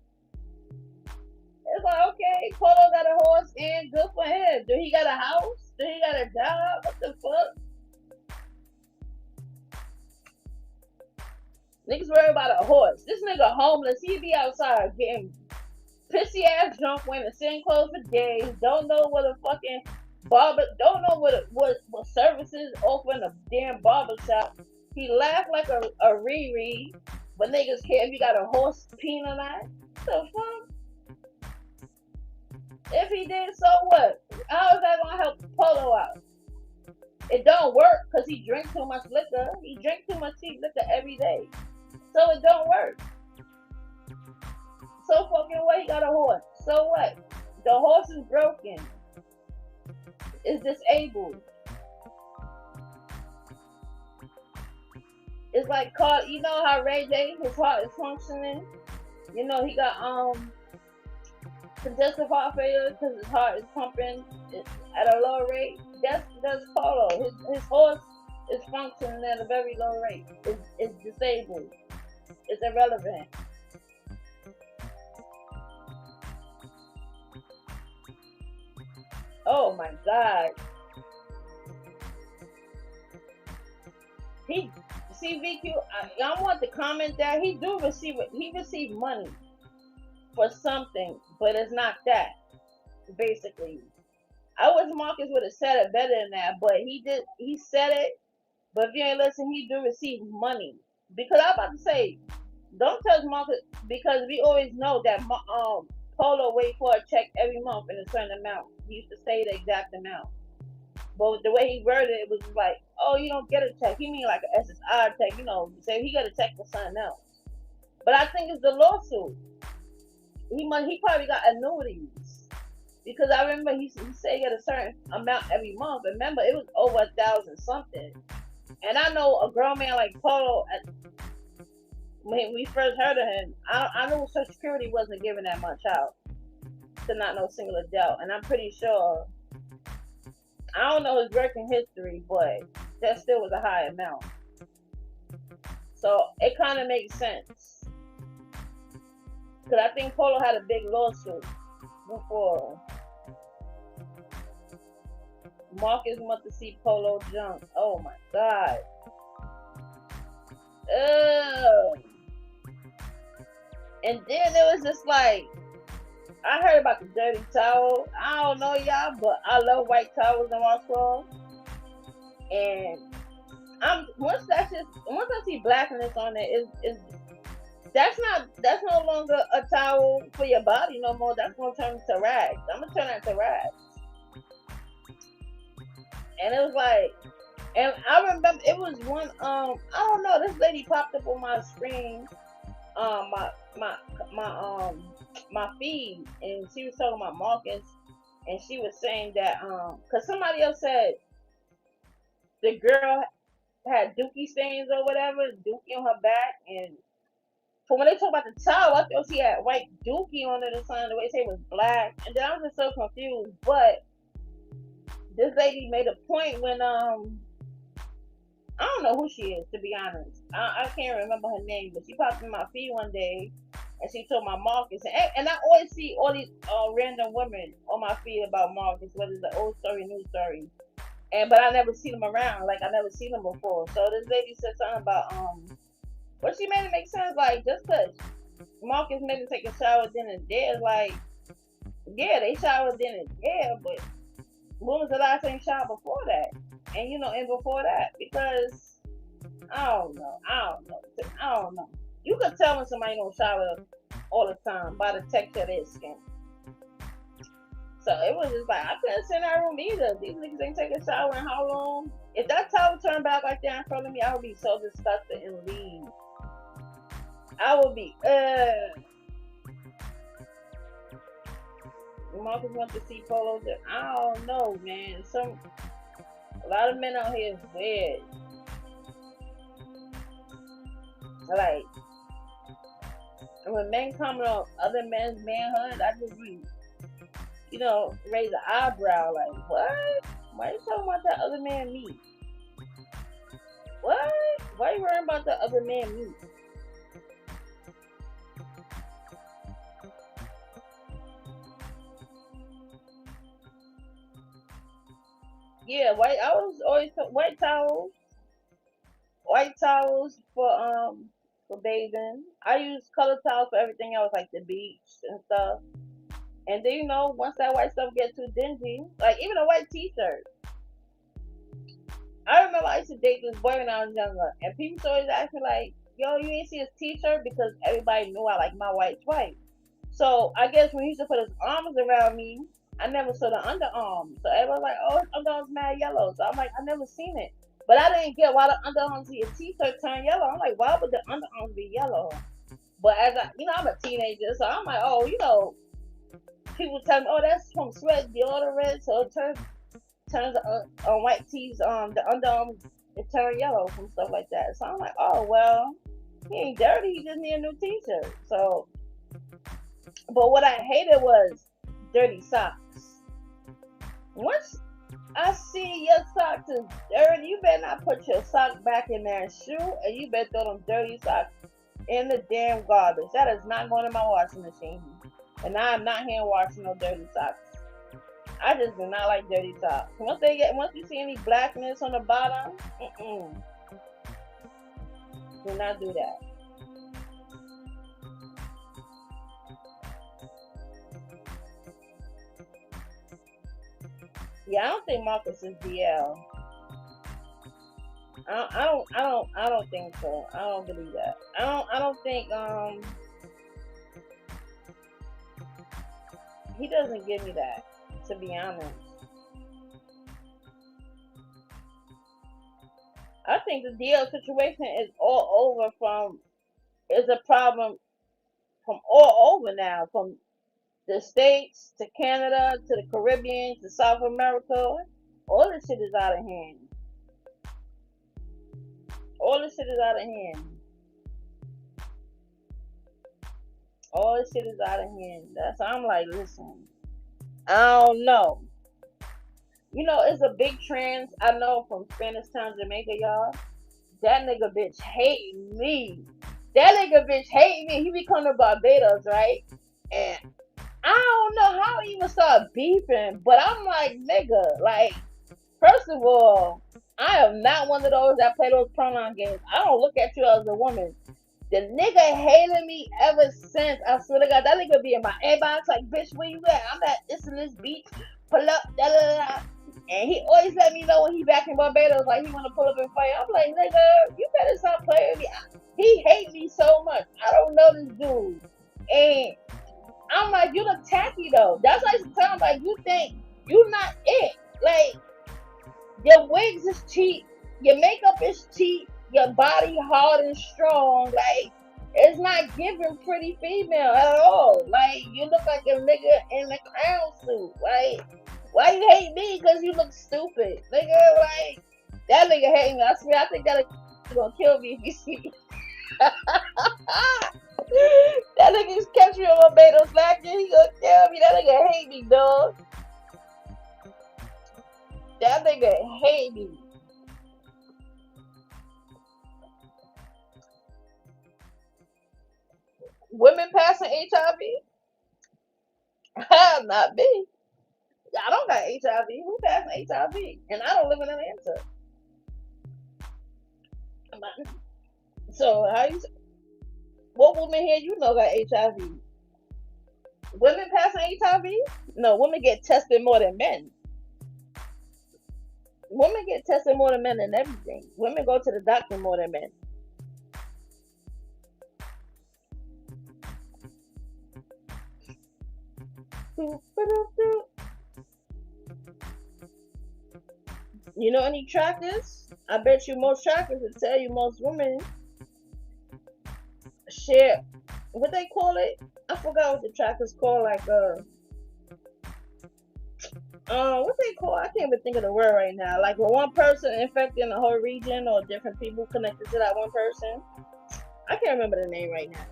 It's like, okay, Polo got a horse and good for him. Do he got a house? Do he got a job? What the fuck? Niggas worry about a horse. This nigga homeless. He be outside getting pissy ass drunk, wearing the same clothes for days. Don't know what a fucking barber. Don't know what services offer in a damn barber shop. He laughed like a Riri, but niggas care if you got a horse peeing or not. The fuck? If he did, so what? How is that gonna help Polo out? It don't work because he drinks too much liquor. He drinks too much cheap liquor every day. So it don't work. So fucking what? He got a horse. So what? The horse is broken. It's disabled. It's like, you know how Ray J, his heart is functioning? You know, he got congestive heart failure because his heart is pumping at a low rate. That's Polo. His horse is functioning at a very low rate. It's disabled. It's irrelevant. Oh my God. He VQ. I want to comment that he received money for something, but it's not that. Basically, I wish Marcus would have said it better than that, but he said it. But if you ain't listen, he do receive money, because I'm about to say, don't touch Marcus, because we always know that Polo wait for a check every month in a certain amount. He used to say the exact amount. But the way he worded it was like, oh, you don't get a check. He mean like an SSI check, say he got a check for something else. But I think it's the lawsuit. He probably got annuities. Because I remember he said he got a certain amount every month. Remember, it was over 1,000 something. And I know a grown man like Polo, when we first heard of him, I knew Social Security wasn't giving that much out to not no single adult. And I'm pretty sure, I don't know his working history, but that still was a high amount. So it kind of makes sense. Because I think Polo had a big lawsuit before. Marcus wants to see Polo jump. Oh my God. Ugh. And then it was just like I heard about the dirty towel. I don't know y'all, but I love white towels in my clothes. And I'm once I see blackness on it, is that's no longer a towel for your body no more. That's gonna turn into rags. I'm gonna turn that to rags. And it was like, and I remember it was one I don't know, this lady popped up on my screen, my my my feed, and she was talking about Marcus, and she was saying that because somebody else said the girl had dookie stains or whatever, dookie on her back, and for when they talk about the towel, I thought she had white dookie on it or something. The way they say it was black, and then I was just so confused. But this lady made a point when I don't know who she is, to be honest. I can't remember her name, but she popped in my feed one day and she told my Marcus. And I always see all these random women on my feed about Marcus, whether it's an old story, new story. But I never see them around, like I never seen them before. So this lady said something about but she made it make sense, like just cause Marcus made it take a shower then and there, like yeah, they showered then and there, but when was the last time you showered before that? And and before that, because I don't know. You could tell when somebody don't shower all the time by the texture of their skin. So it was just like I couldn't sit in that room either. These niggas ain't take a shower in how long? If that towel turned back like that in front of me, I would be so disgusted and leave. I would be Marcus went to see Polo. I don't know, man. A lot of men out here is weird. Like when men comment on other men's manhood, I just be, raise an eyebrow. Like what? Why you talking about that other man meat? What? Why you worrying about the other man meat? Yeah, I was always white towels for bathing. I use color towels for everything else, like the beach and stuff. And then once that white stuff gets too dingy, like even a white T-shirt. I remember I used to date this boy when I was younger, and people always ask me like, "Yo, you ain't see his T-shirt?" Because everybody knew I like my white. So I guess when he used to put his arms around me, I never saw the underarms. So everyone was like, "Oh, his underarms mad yellow." So I'm like, I never seen it, but I didn't get why the underarms of your T-shirt turn yellow. I'm like, why would the underarms be yellow? But as I'm a teenager, so I'm like, oh, people tell me, oh, that's from sweat deodorant, so it turns on white tees, the underarms it turn yellow from stuff like that. So I'm like, oh well, he ain't dirty, he just need a new T-shirt. So, but what I hated was dirty socks. Once I see your socks is dirty, you better not put your sock back in there and shoe, and you better throw them dirty socks in the damn garbage. That is not going in my washing machine. And I am not hand washing no dirty socks. I just do not like dirty socks. Once you see any blackness on the bottom, do not do that. Yeah, I don't think Marcus is DL. I don't think so. I don't believe that. I don't think he doesn't give me that, to be honest. I think the DL situation is all over is a problem from all over now, from the States to Canada to the Caribbean to South America. All this shit is out of hand. All this shit is out of hand. All this shit is out of hand. That's I'm like, listen, I don't know. It's a big trans I know from Spanish Town, Jamaica, y'all. That nigga bitch hate me. That nigga bitch hate me. He be coming to Barbados, right? And I don't know how he even start beefing, but I'm like, nigga, like, first of all, I am not one of those that play those pronoun games. I don't look at you as a woman. The nigga hated me ever since. I swear to God, that nigga be in my inbox like, bitch, where you at? I'm at this and this beach. Pull up, da da da. And he always let me know when he back in Barbados, like he wanna pull up and fight. I'm like, nigga, you better stop playing with me. He hate me so much. I don't know this dude. And I'm like, you look tacky though. That's like sometimes like you think you not it. Like your wigs is cheap, your makeup is cheap, your body hard and strong. Like it's not giving pretty female at all. Like you look like a nigga in a clown suit. Like why you hate me? Cause you look stupid, nigga. Like that nigga hate me. I swear, I think that nigga gonna kill me if you see me. That nigga just catch me on my Barbados slacking. He gonna kill me. That nigga hate me, dog. That nigga hate me. Women passing HIV? Not me. I don't got HIV. Who passing HIV? And I don't live in Atlanta. So how you? What woman here you know got HIV? Women passing HIV? No, women get tested more than men. Women get tested more than men and everything. Women go to the doctor more than men. You know any trackers? I bet you most trackers will tell you most women share what they call it. I forgot what the trackers call like what they call, I can't even think of the word right now. Like when one person infecting the whole region or different people connected to that one person. I can't remember the name right now.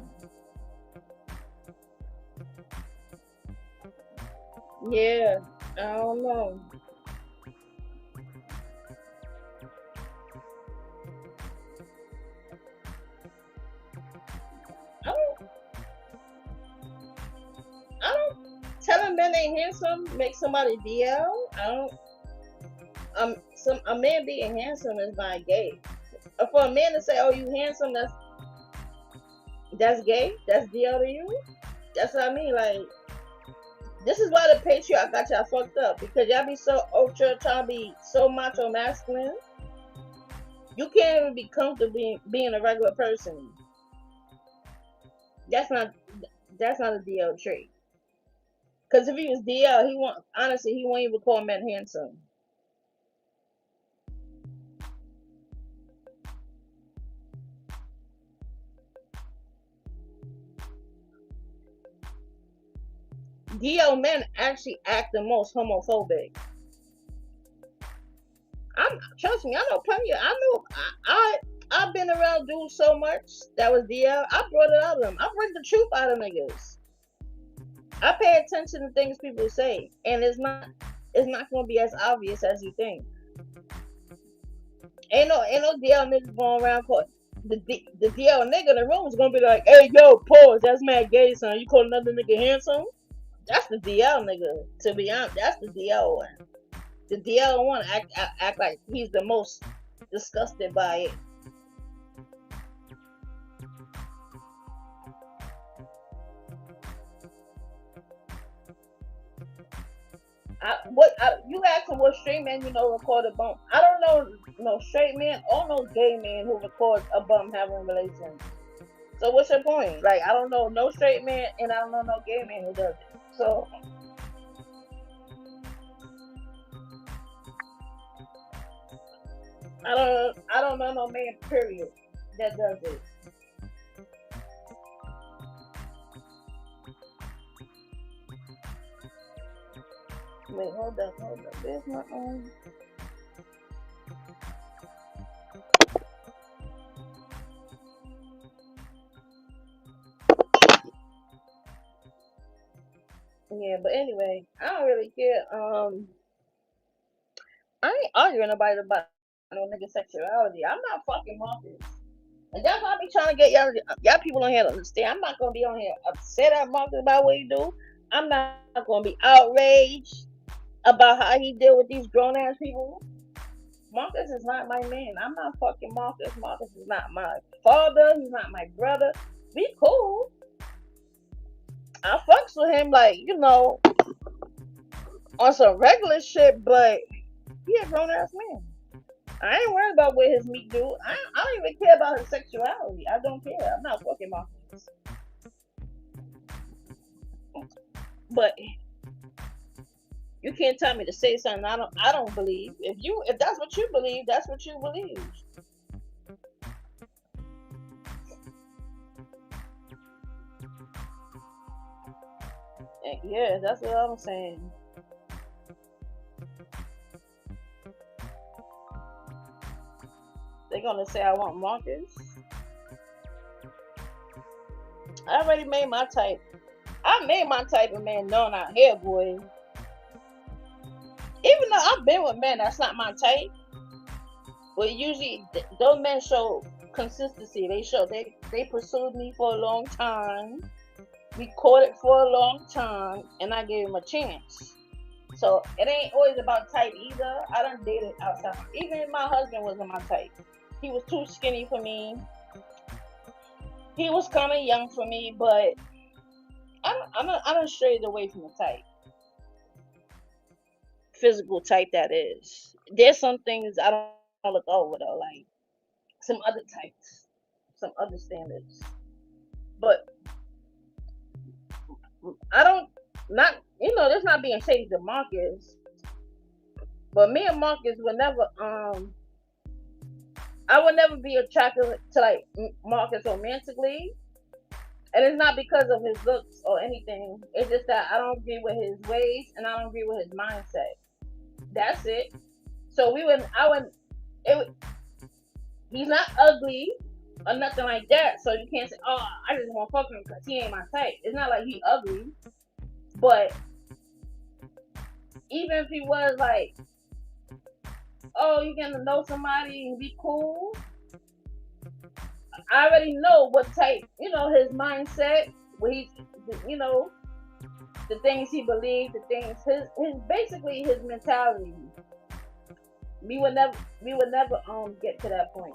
Yeah, I don't know. I don't I don't telling men ain't handsome make somebody DL. I don't some a man being handsome is not gay. For a man to say, "Oh, you handsome," that's gay. That's DL to you. That's what I mean. Like this is why the patriarch got y'all fucked up because y'all be so ultra trying to be so macho masculine. You can't even be comfortable being a regular person. That's not that's not a DL trait. Because if he was DL, he won't honestly he won't even call men handsome. DL men actually act the most homophobic. I'm trust me, I know plenty. I know I've been around dudes so much that was DL. I brought it out of them. I bring the truth out of niggas. I pay attention to things people say, and it's not gonna be as obvious as you think. Ain't no DL niggas going around call the DL nigga in the room is gonna be like, hey yo, pause, that's mad gay son. You call another nigga handsome? That's the DL nigga. To be honest, that's the DL one. The DL one act like he's the most disgusted by it. You asked him what straight man you know record a bump. I don't know no straight man or no gay man who records a bump having relations. So what's your point? Like I don't know no straight man and I don't know no gay man who does it. So I don't know no man period that does it. Wait, hold up. There's my own. Yeah, but anyway, I don't really care. I ain't arguing nobody about no nigga sexuality. I'm not fucking Marcus. And that's why I be trying to get y'all people on here to understand. I'm not gonna be on here upset at Marcus about what he do. I'm not gonna be outraged about how he deal with these grown ass people. Marcus is not my man. I'm not fucking Marcus. Marcus is not my father. He's not my brother. We cool. I fucks with him like, on some regular shit, but he a grown ass man. I ain't worried about what his meat do. I don't even care about his sexuality. I don't care. I'm not fucking Marcus. But you can't tell me to say something I don't believe. If that's what you believe, that's what you believe. And yeah, that's what I'm saying. They're gonna say I want Marcus. I already made my type. I made my type of man known out here, boy. Even though I've been with men that's not my type, but usually those men show consistency. They pursued me for a long time. We courted for a long time, and I gave him a chance. So it ain't always about type either. I done dated outside. Even my husband wasn't my type. He was too skinny for me. He was kind of young for me, but I done strayed away from the type. Physical type, that is. There's some things I don't look over though, like some other types, some other standards. But I don't not that's not being shady to Marcus, but me and Marcus would never I would never be attracted to like Marcus romantically, and it's not because of his looks or anything. It's just that I don't agree with his ways and I don't agree with his mindset. That's it. So I would, it would, he's not ugly or nothing like that. So you can't say, oh, I just want to fuck him because he ain't my type. It's not like he ugly, but even if he was like, oh, you getting to know somebody and be cool, I already know what type, his mindset, what he's, you know, the things he believes, the things his basically his mentality. We would never get to that point.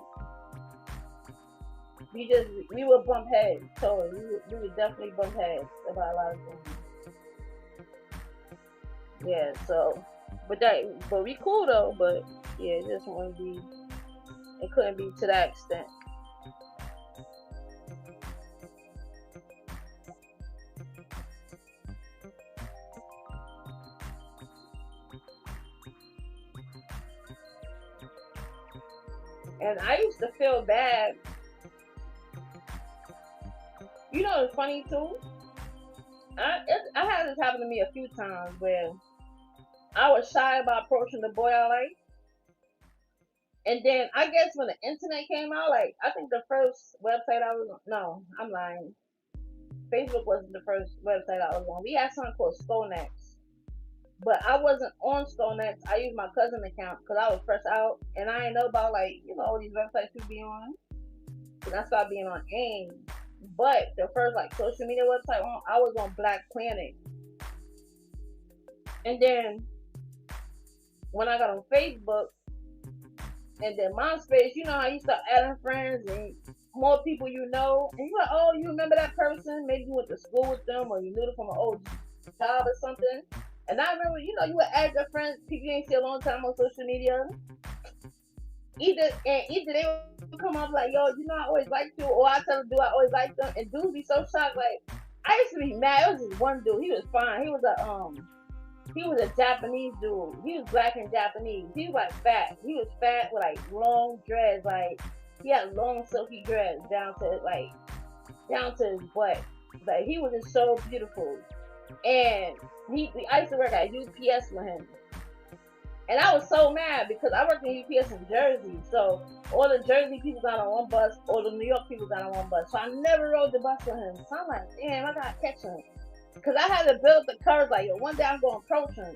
We would bump heads. So we would definitely bump heads about a lot of things. Yeah. So, but we cool though. But yeah, it just wouldn't be. It couldn't be to that extent. And I used to feel bad. It's funny too. I had this happen to me a few times where I was shy about approaching the boy I like. And then I guess when the internet came out, like I think the first website I was on, no, I'm lying. Facebook wasn't the first website I was on. We had something called StoneX, but I wasn't on StoneX. I used my cousin account because I was fresh out and I didn't know about like all these websites you be on. And I started being on AIM. But the first like social media website I was on Black Planet, and then when I got on Facebook, and then MySpace, how you start adding friends and more people and you're like, oh, you remember that person? Maybe you went to school with them or you knew them from an old job or something. And I remember, you would add your friends, people you ain't see a long time on social media. Either they would come up like, yo, I always liked you, or I tell them, dude, I always liked them, and dudes be so shocked. Like, I used to be mad. It was this one dude. He was fine. He was a Japanese dude. He was black and Japanese. He was like fat. He was fat with like long dreads. Like he had long silky dreads down to his butt. Like he was just so beautiful. And I used to work at UPS with him. And I was so mad because I worked in UPS in Jersey. So all the Jersey people got on one bus, all the New York people got on one bus. So I never rode the bus with him. So I'm like, damn, I gotta catch him. Because I had to build the courage, like, yo, one day I'm going to approach him.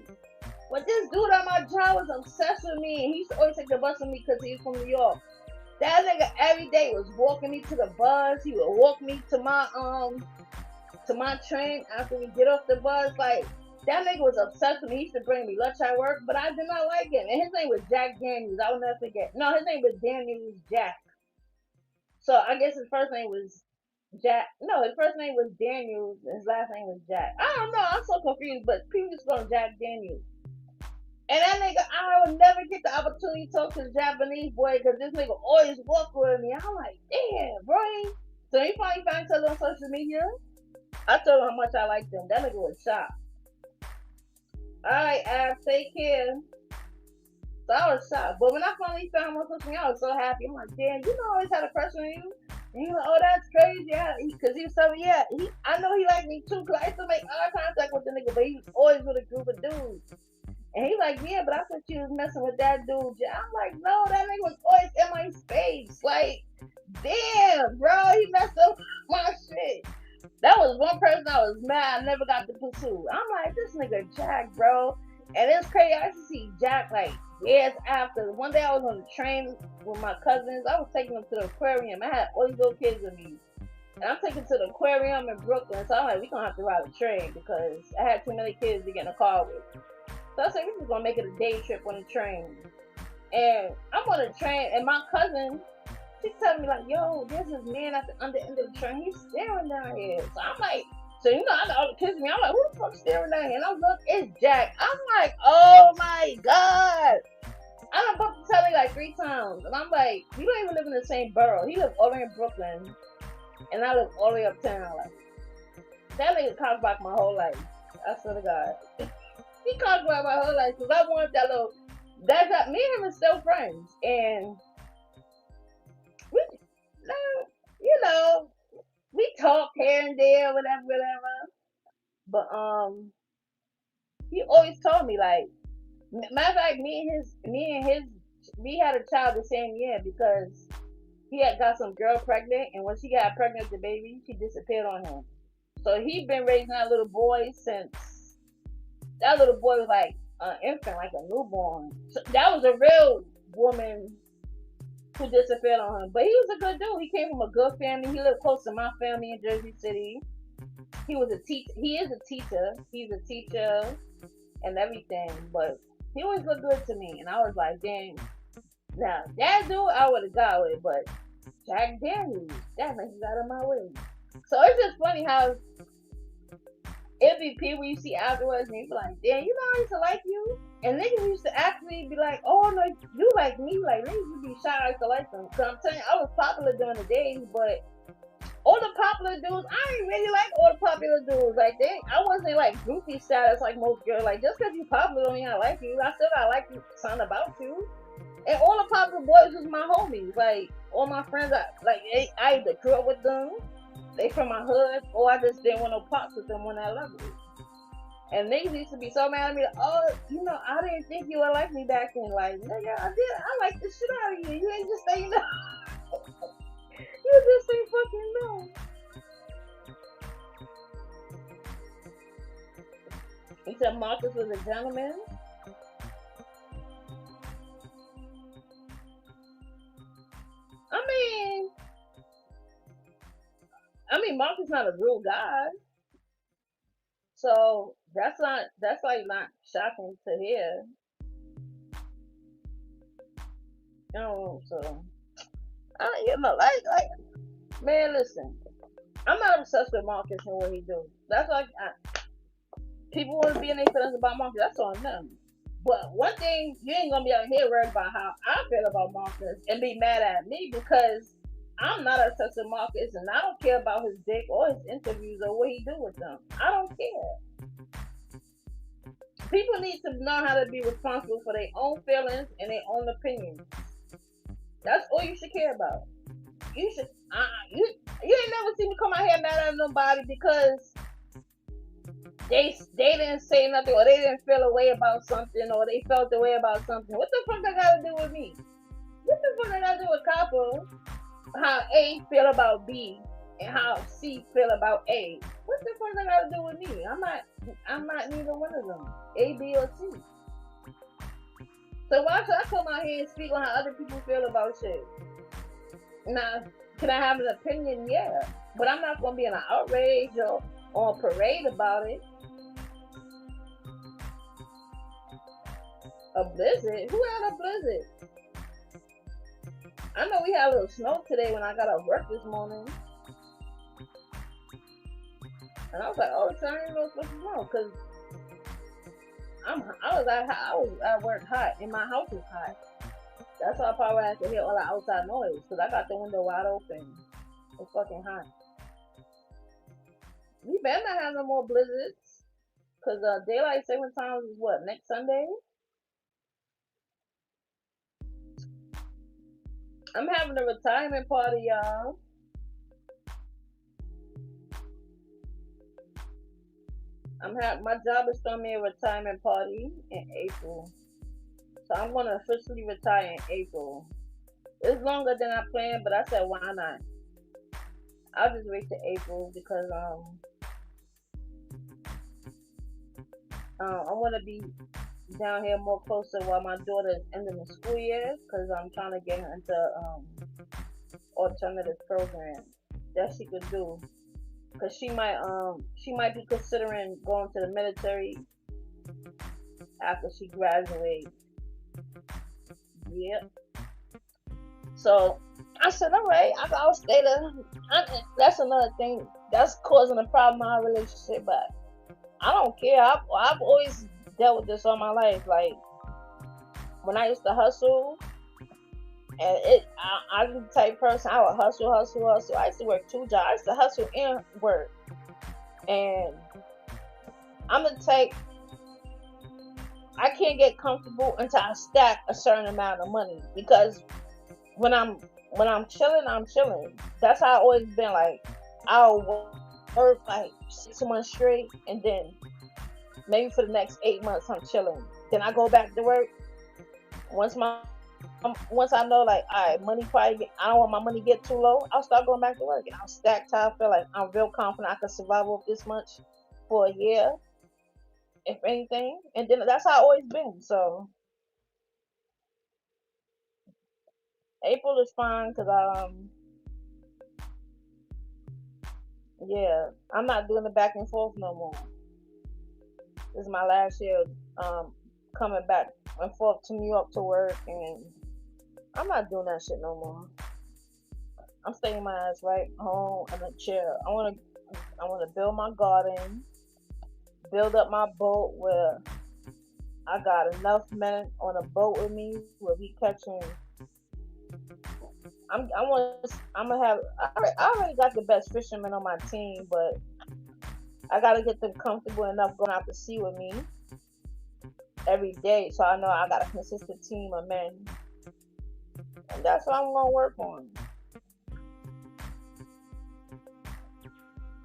But this dude at my job was obsessed with me, and he used to always take the bus with me because he was from New York. That nigga every day was walking me to the bus. He would walk me to my train after we get off the bus. Like, that nigga was obsessed with me. He used to bring me lunch at work, but I did not like him. And his name was Jack Daniels. I will never forget. No, his name was Daniels Jack. So I guess his first name was Jack. No, his first name was Daniels. His last name was Jack. I don't know. I'm so confused. But people just call him Jack Daniels. And that nigga, I would never get the opportunity to talk to the Japanese boy because this nigga always walk with me. I'm like, damn, bro. So he finally found each other on social media. I told him how much I liked him. That nigga was shocked. All right, Ab, take care. So I was shocked. But when I finally found him on social media, I was so happy. I'm like, damn, you know, I always had a crush on you. And he was like, oh, that's crazy. Yeah, because he was telling me, yeah, I know he liked me too because I used to make eye contact with the nigga, but he was always with a group of dudes. And he like, yeah, but I thought you was messing with that dude. I'm like, no, that nigga was always in my space. Like, damn, bro, he messed up my shit. That was one person I was mad I never got to pursue. I'm like, this nigga Jack, bro. And it's crazy. I used to see Jack like years after. One day I was on the train with my cousins. I was taking them to the aquarium. I had all these little kids with me. And I'm taking to the aquarium in Brooklyn. So I'm like, we gonna have to ride a train because I had too many kids to get in a car with. So I said, we're just gonna make it a day trip on the train. And I'm on the train, and my cousin, she's telling me like, yo, there's this man at the under end of the train. He's staring down here. So I'm like, so you know, I got all the kids me. I'm like, who the fuck's staring down here? And I look, it's Jack. I'm like, oh my god. I done bumped the telly like 3 times, and I'm like, we don't even live in the same borough. He lives all the way in Brooklyn, and I live all the way uptown. Like, that nigga cockblocked my whole life. I swear to God. He cockblocked my whole life because I wanted that little. That's not me and him are still friends, and we, you know, we talk here and there, whatever. But he always told me like, matter of fact, we had a child the same year because he had got some girl pregnant, and when she got pregnant with the baby, she disappeared on him. So he been raising that little boy since that little boy was like an infant, like a newborn. So that was a real woman who disappeared on him. But he was a good dude. He came from a good family. He lived close to my family in Jersey City. He was a teacher. He is a teacher. He's a teacher and everything. But he always looked good to me, and I was like, dang. Now that dude, I would have got with, but Jack Daniels, that makes out of my way. So it's just funny how it be people you see afterwards and you be like, damn, you know I used to like you? And niggas used to actually be like, oh no, you like me? Like, niggas used to be shy, I used to like them. So I'm telling you, I was popular during the days, but all the popular dudes, I ain't really like all the popular dudes. Like, I wasn't like groupie status like most girls. Like, just because you popular don't mean I like you. I still gotta like you, something about you. And all the popular boys was my homies. Like, all my friends, I either grew up with them, they from my hood, or I just didn't want no pops with them when I loved it. And niggas used to be so mad at me, like, oh, you know, I didn't think you would like me back then. Like, nigga, I did. I like the shit out of you. You ain't just say no. You just ain't fucking no. He said Marcus was a gentleman. I mean, Marcus not a real guy, so that's like not shocking to hear. You know, so you know, man, listen, I'm not obsessed with Marcus and what he do. That's like people want to be in their feelings about Marcus. That's on them. But one thing, you ain't gonna be out here worried about how I feel about Marcus and be mad at me because I'm not obsessed with Marcus and I don't care about his dick or his interviews or what he do with them. I don't care. People need to know how to be responsible for their own feelings and their own opinions. That's all you should care about. You should you ain't never seen me come out here mad at nobody because they didn't say nothing or they didn't feel a way about something or they felt a way about something. What the fuck that got to do with me? What the fuck that got to do with Capo? How A feel about B and how C feel about A. What the fuck that got to do with me? I'm not neither one of them. A, B, or C. So why should I come out here and speak on how other people feel about shit? Now, can I have an opinion? Yeah. But I'm not going to be in an outrage or on parade about it. A blizzard? Who had a blizzard? I know we had a little snow today when I got up work this morning, and I was like, "Oh, so I didn't know it's supposed to snow," because I was at work hot, and my house is hot. That's why I probably have to hear all the outside noise, because I got the window wide open. It's fucking hot. We better not have no more blizzards, because daylight saving time is what, next Sunday? I'm having a retirement party, y'all. My job is throwing me a retirement party in April. So I'm gonna officially retire in April. It's longer than I planned, but I said why not? I'll just wait till April because I want to be down here more closer while my daughter is ending the school year because I'm trying to get her into alternative program that she could do because she might be considering going to the military after she graduates. Yep. So I said, all right, I'll stay there. That's another thing that's causing a problem in our relationship, but I don't care. I've always dealt with this all my life. Like when I used to hustle, and I'm the type of person I would hustle, hustle, hustle. I used to work 2 jobs. I used to hustle and work, and I'm the type I can't get comfortable until I stack a certain amount of money because when I'm chilling, I'm chilling. That's how I always been. Like I'll work like 6 months straight, and then maybe for the next 8 months I'm chilling. Then I go back to work. Once my once I know like all right, money probably I don't want my money to get too low. I'll start going back to work, and I'll stack till I feel like I'm real confident I can survive off this much for a year, if anything. And then that's how I always been. So April is fine because yeah, I'm not doing the back and forth no more. This is my last year coming back and forth to New York to work, and I'm not doing that shit no more. I'm staying my ass right home in a chair. I wanna build my garden, build up my boat where I got enough men on a boat with me where we catching. I'm gonna have. I already got the best fishermen on my team, but I gotta get them comfortable enough going out to sea with me every day, so I know I got a consistent team of men, and that's what I'm gonna work on.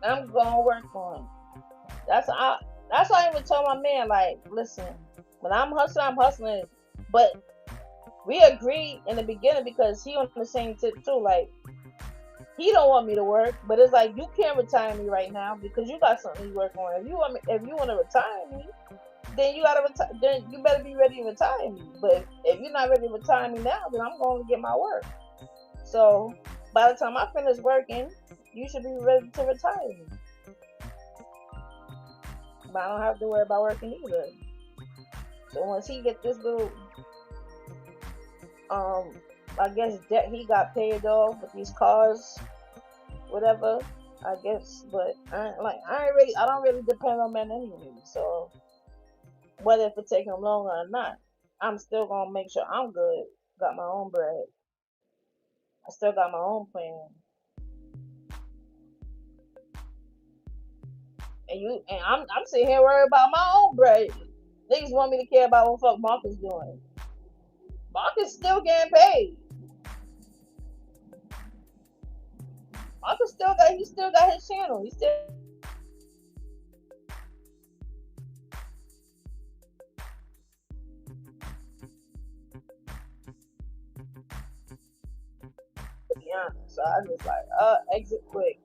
I'm gonna work on. That's I. That's why I even told my man, like, listen, when I'm hustling, but we agreed in the beginning because he on the same tip too. Like, he don't want me to work, but it's like you can't retire me right now because you got something you work on. If you want to retire me, then you gotta retire. Then you better be ready to retire me. But if you're not ready to retire me now, then I'm going to get my work. So by the time I finish working, you should be ready to retire me. But I don't have to worry about working either. So once he get this little, um, I guess debt he got paid off with these cars, whatever. I guess, but I don't really depend on men anyway. So whether if it take him longer or not, I'm still gonna make sure I'm good. Got my own bread. I still got my own plan. And I'm sitting here worried about my own bread. Niggas want me to care about what fuck Marcus doing. Marcus still getting paid. He still got his channel. He still yeah. So I just like exit quick.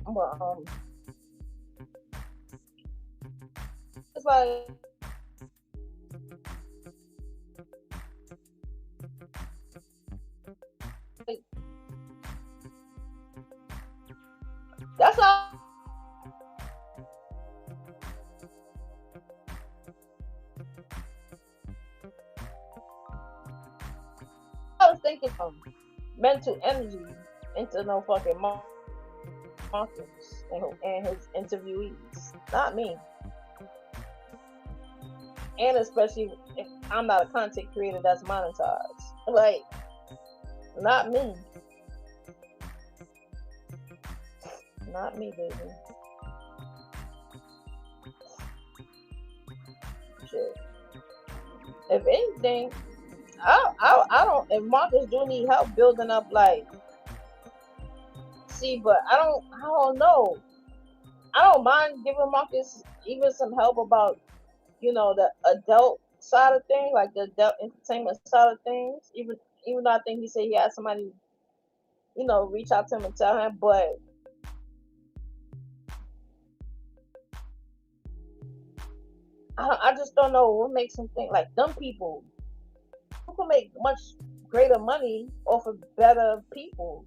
But it's like that's all. thinking mental energy into no fucking Marcus and his interviewees. Not me. And especially if I'm not a content creator that's monetized. Like, not me. Not me, baby. Shit. If anything, I don't. If Marcus do need help building up, like, see, but I don't know. I don't mind giving Marcus even some help about, the adult side of things, like the adult entertainment side of things. Even though I think he said he had somebody, reach out to him and tell him, but I just don't know what makes him think like them people who can make much greater money off of better people.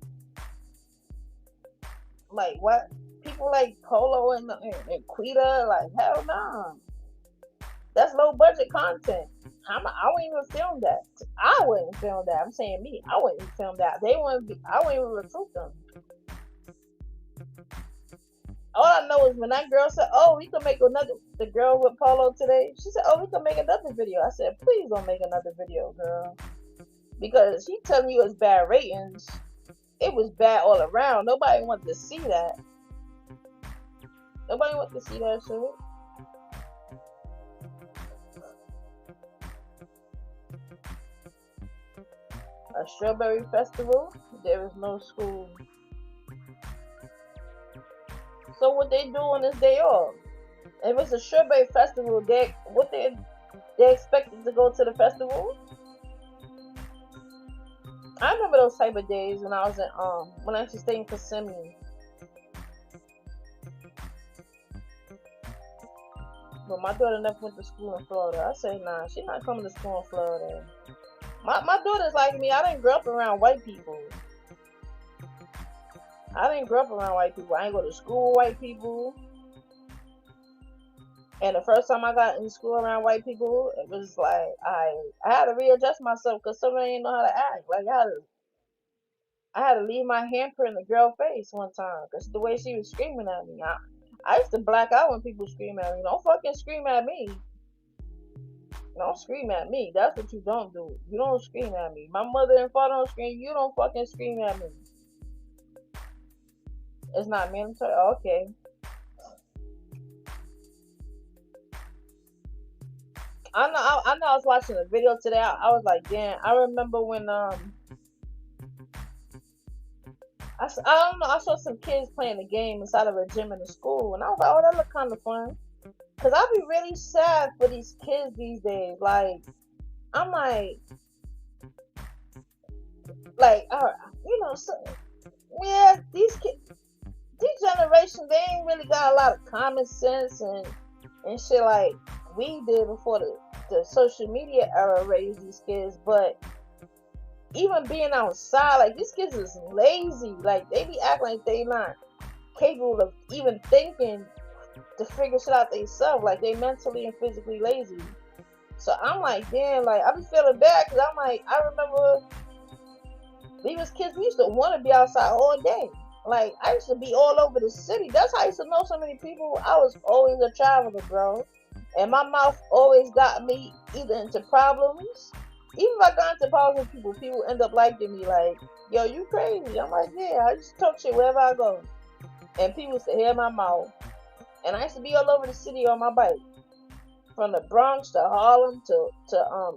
Like what? People like Polo and Quita, like hell nah. That's low budget content. I wouldn't even film that. I wouldn't film that. I'm saying me. I wouldn't even film that. They wouldn't be. I wouldn't even recruit them. All I know is when that girl said, "Oh, we can make another." The girl with Polo today, she said, "Oh, we can make another video." I said, "Please don't make another video, girl," because she telling you it's bad ratings. It was bad all around. Nobody wanted to see that. Nobody wanted to see that shit. A strawberry festival. There is no school. So what they do on this day off? If it's a strawberry festival, they expected to go to the festival. I remember those type of days when I was when I used to stay in Kissimmee. But my daughter never went to school in Florida. I say nah, she's not coming to school in Florida. My daughter's like me. I didn't grow up around white people. I didn't grow up around white people. I didn't go to school with white people. And the first time I got in school around white people, it was like I had to readjust myself because somebody didn't know how to act. Like I had to leave my handprint in the girl's face one time because the way she was screaming at me. I used to black out when people scream at me. Don't fucking scream at me. Don't scream at me. That's what you don't do. You don't scream at me. My mother and father don't scream. You don't fucking scream at me. It's not mandatory. Oh, okay. I know. I was watching a video today. I was like, damn. I remember when I don't know. I saw some kids playing the game inside of a gym in the school, and I was like, oh, that look kind of fun. Cause I be really sad for these kids these days. Like, I'm like, so, yeah, these kids, these generations, they ain't really got a lot of common sense and shit like we did before the social media era raised these kids. But even being outside, like these kids is lazy. Like they be acting like they not capable of even thinking to figure shit out themselves. Like they mentally and physically lazy. So I'm like, damn, like I be feeling bad because I'm like, I remember we was kids, we used to want to be outside all day. Like I used to be all over the city. That's how I used to know so many people. I was always a traveler, bro. And my mouth always got me either into problems. Even if I got into problems with people end up liking me like, yo, you crazy. I'm like, yeah, I just talk shit wherever I go. And people used to hear my mouth. And I used to be all over the city on my bike. From the Bronx to Harlem to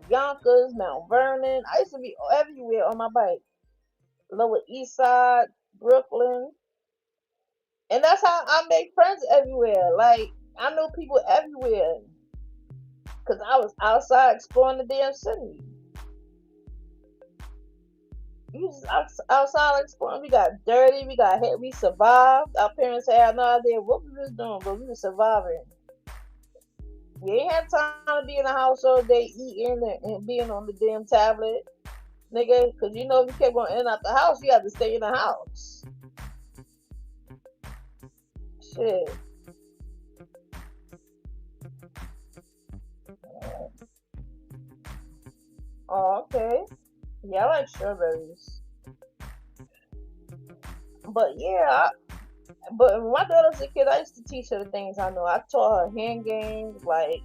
Yonkers, Mount Vernon. I used to be everywhere on my bike. Lower East Side, Brooklyn. And that's how I made friends everywhere. Like, I knew people everywhere. Because I was outside exploring the damn city. We was outside exploring. We got dirty. We got hit. We survived. Our parents had no idea what we was doing, but we were surviving. We ain't had time to be in the house all day eating and being on the damn tablet. Nigga, because if you kept going in and out the house, you had to stay in the house. Shit. Oh, okay. Yeah, I like strawberries. But yeah, but when my daughter was a kid, I used to teach her the things I know. I taught her hand games like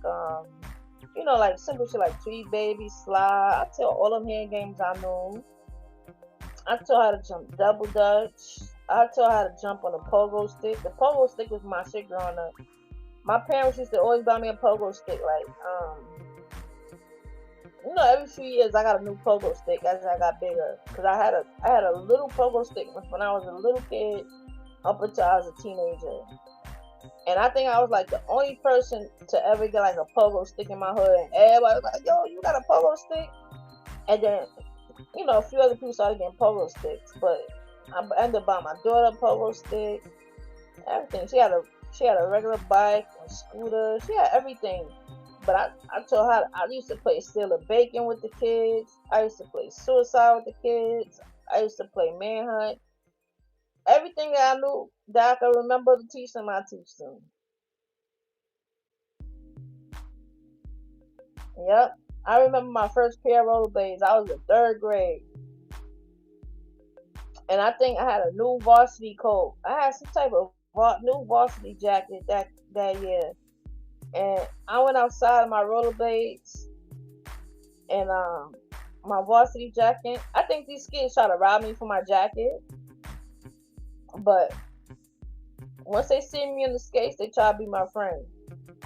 like simple shit like Tweet Baby, Slide. I taught all them hand games I know. I taught her how to jump double dutch. I taught her how to jump on a pogo stick. The pogo stick was my shit growing up. My parents used to always buy me a pogo stick. Like, every few years I got a new pogo stick as I got bigger. Cause I had a little pogo stick when I was a little kid up until I was a teenager. And I think I was like the only person to ever get like a pogo stick in my hood. And everybody was like, "Yo, you got a pogo stick?" And then, a few other people started getting pogo sticks. But I ended up buying my daughter a pogo stick. Everything. She had a regular bike, a scooter. She had everything. But I told her I used to play Steal a Bacon with the kids. I used to play Suicide with the kids. I used to play Manhunt. Everything that I knew that I could remember to teach them, I teach them. Yep. I remember my first pair of rollerblades. I was in third grade. And I think I had a new varsity coat. I had some type of new varsity jacket that year. And I went outside in my rollerblades and my varsity jacket. I think these kids try to rob me for my jacket, but once they see me in the skates, they try to be my friend.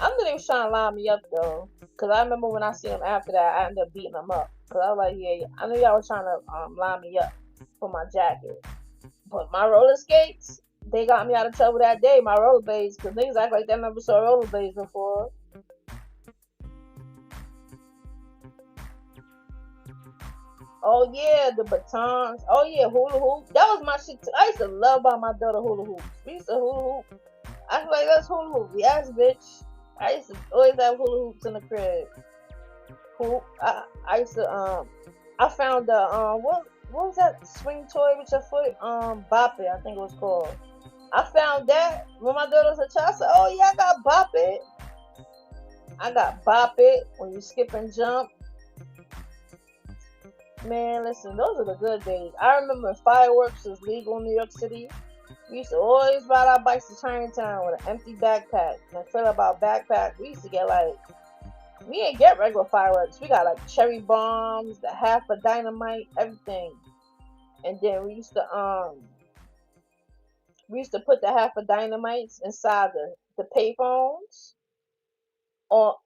I think they was trying to line me up though, cause I remember when I seen them after that, I ended up beating them up. Cause I was like, yeah, I knew y'all was trying to line me up for my jacket. But my roller skates, they got me out of trouble that day. My rollerblades, cause niggas act like they never saw rollerblades before. Oh yeah, the batons. Oh yeah, hula hoop. That was my shit too. I used to love about my daughter hula hoops. We used to hula hoop. I was like, let's hula hoop. Yes, bitch. I used to always have hula hoops in the crib. Hoop. I used to I found the what was that swing toy with your foot? Bop It, I think it was called. I found that when my daughter was a child. I said, oh yeah, I got Bop It. I got Bop It when you skip and jump. Man, listen, those are the good days. I remember fireworks was legal in New York City. We used to always ride our bikes to Chinatown with an empty backpack and fill up our backpack. We used to get like, we didn't get regular fireworks. We got like cherry bombs, the half of dynamite, everything. And then we used to put the half of dynamites inside the payphones or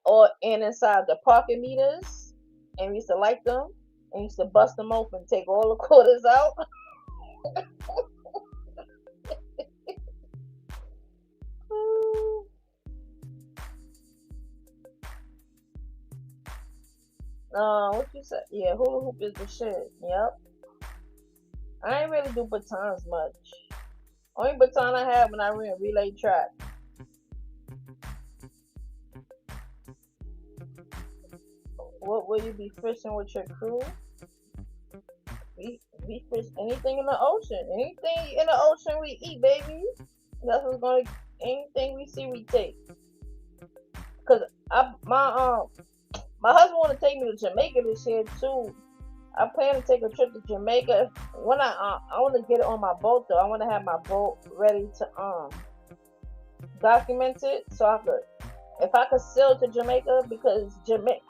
and inside the parking meters, and we used to light them and used to bust them open, take all the quarters out. What you said? Yeah, hula hoop is the shit. Yep. I ain't really do batons much. Only baton I had when I ran relay track. What will you be fishing with your crew? We fish anything in the ocean. Anything in the ocean we eat, baby. That's what's gonna. Anything we see, we take. Cause my husband want to take me to Jamaica this year too. I plan to take a trip to Jamaica. When I want to get it on my boat though. I want to have my boat ready to document it so I could, if I could sail to Jamaica, because Jamaica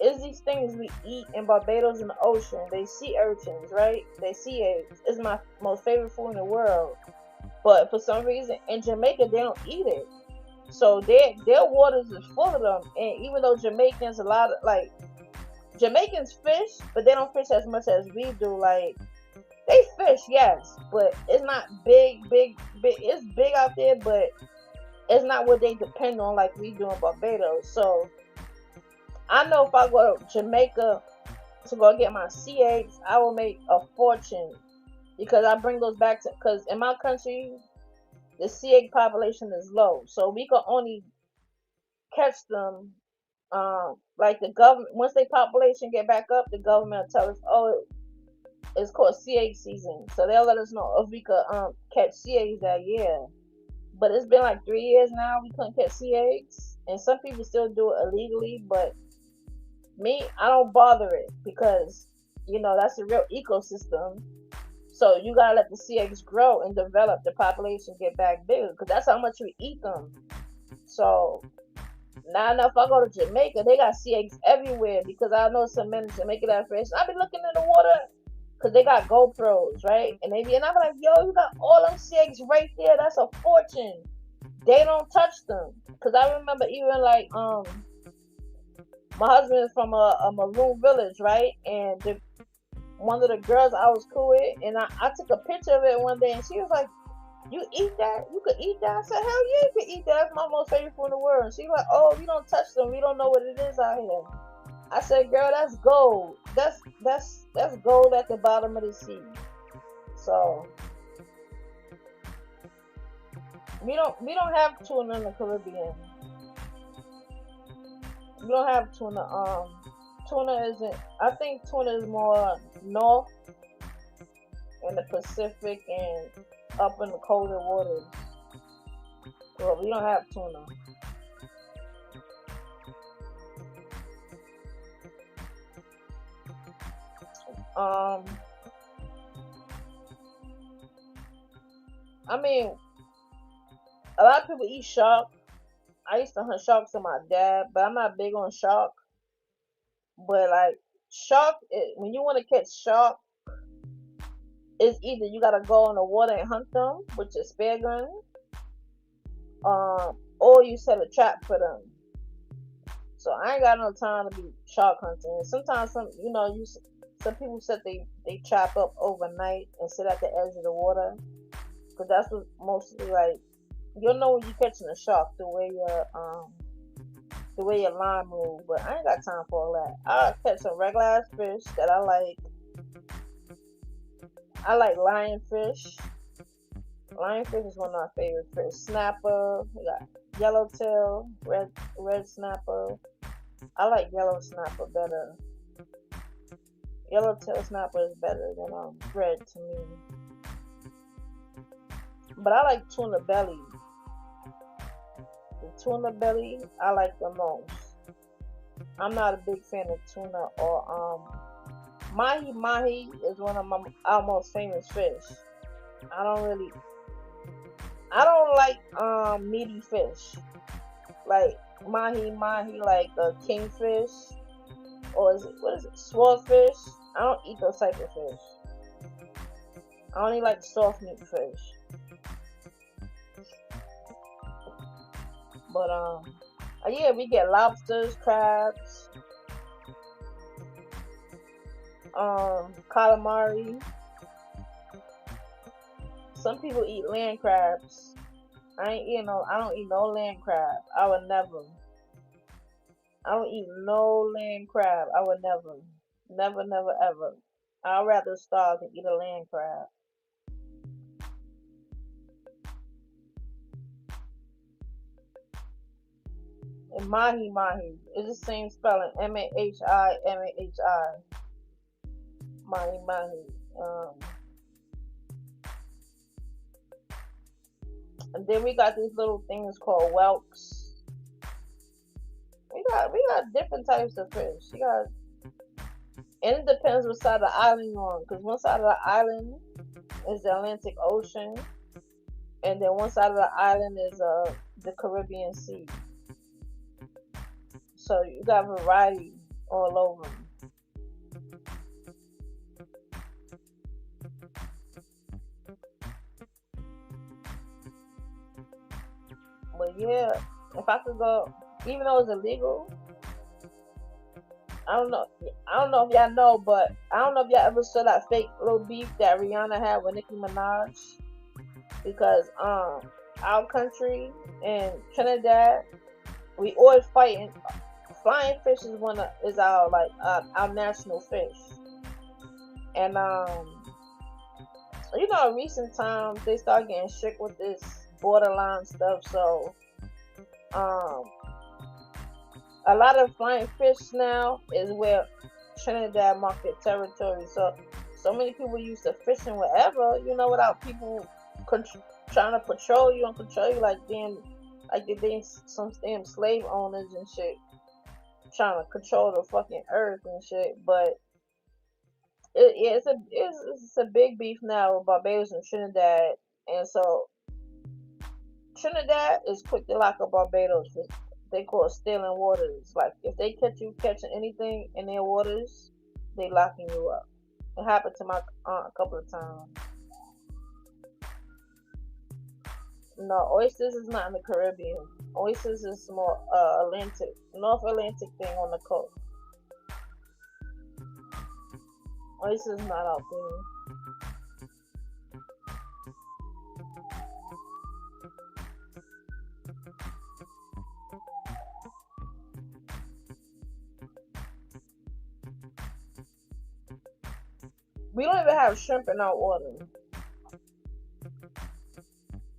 is these things we eat in Barbados in the ocean. They sea urchins, right? They sea eggs. It's my most favorite food in the world. But for some reason in Jamaica they don't eat it. So their waters is full of them. And even though Jamaicans a lot of like Jamaicans fish, but they don't fish as much as we do. Like they fish, yes, but it's not big, big, big. It's big out there, but it's not what they depend on like we do in Barbados. So I know if I go to Jamaica to go get my sea eggs, I will make a fortune because I bring those back to. Because in my country, the sea egg population is low, so we can only catch them. Like the government, once the population get back up, the government will tell us, oh, it's called sea egg season, so they'll let us know if we could catch sea eggs that year. But it's been like 3 years now we couldn't catch sea eggs, and some people still do it illegally. But me, I don't bother it because That's a real ecosystem. So you gotta let the sea eggs grow and develop, the population get back bigger, because that's how much we eat them. So now if I go to Jamaica, they got sea eggs everywhere, because I know some men in Jamaica that fish. I be looking in the water because they got GoPros, right? And I'm like, yo, you got all them sea eggs right there. That's a fortune. They don't touch them, because I remember even like my husband is from a Maroon village, right? And one of the girls I was cool with, and I took a picture of it one day, and she was like, "You eat that? You could eat that?" I said, "Hell yeah, you could eat that. That's my most favorite food in the world." And she was like, "Oh, we don't touch them. We don't know what it is out here." I said, "Girl, that's gold. That's gold at the bottom of the sea." So we don't have tuna in the Caribbean. We don't have tuna. Tuna isn't. I think tuna is more north in the Pacific and up in the colder waters. Well, we don't have tuna. Um, I mean, a lot of people eat shark. I used to hunt sharks with my dad, but I'm not big on shark. But like shark, when you want to catch shark, it's either you gotta go in the water and hunt them with your spear gun, or you set a trap for them. So I ain't got no time to be shark hunting. Sometimes some people said they trap up overnight and sit at the edge of the water, because that's what mostly like you'll know when you catching a shark the way your line move. But I ain't got time for all that. I catch some regular ass fish that I like. I like lionfish. Lionfish is one of my favorite fish. Snapper, we got yellowtail, red snapper. I like yellow snapper better. Yellowtail snapper is better than red to me. But I like tuna belly. The tuna belly I like the most. I'm not a big fan of tuna or mahi mahi is one of our most famous fish. I don't really I don't like meaty fish. Like mahi mahi, like a kingfish, or what is it, swordfish. I don't eat those type of fish. I only like soft meat fish. But yeah, we get lobsters, crabs, calamari. Some people eat land crabs. I don't eat no land crab. I would never. I don't eat no land crab. I would never. Never, never, ever. I'd rather starve than eat a land crab. And mahi mahi is the same spelling. Mahi, mahi mahi. Um, and then we got these little things called whelks. We got different types of fish. And it depends what side of the island you're on. Because one side of the island is the Atlantic Ocean, and then one side of the island is the Caribbean Sea. So you got variety all over. But yeah, if I could go, even though it's illegal, I don't know. I don't know if y'all know, but I don't know if y'all ever saw that fake little beef that Rihanna had with Nicki Minaj. Because our country in Trinidad, we always fighting. Flying fish is our like our national fish. And in recent times they start getting strict with this borderline stuff. So um, a lot of flying fish now is where Trinidad market territory. So many people used to fishing wherever, without people con- trying to patrol you and control you like they're being some damn slave owners and shit, trying to control the fucking earth and shit. But Yeah, it's a big beef now with Barbados and Trinidad, and so Trinidad is quick to lock up Barbados for they call it stealing waters. Like if they catch you catching anything in their waters, they locking you up. It happened to my aunt a couple of times. No, oysters is not in the Caribbean. Oysters is more Atlantic, North Atlantic thing on the coast. Oysters not out there. We don't even have shrimp in our water.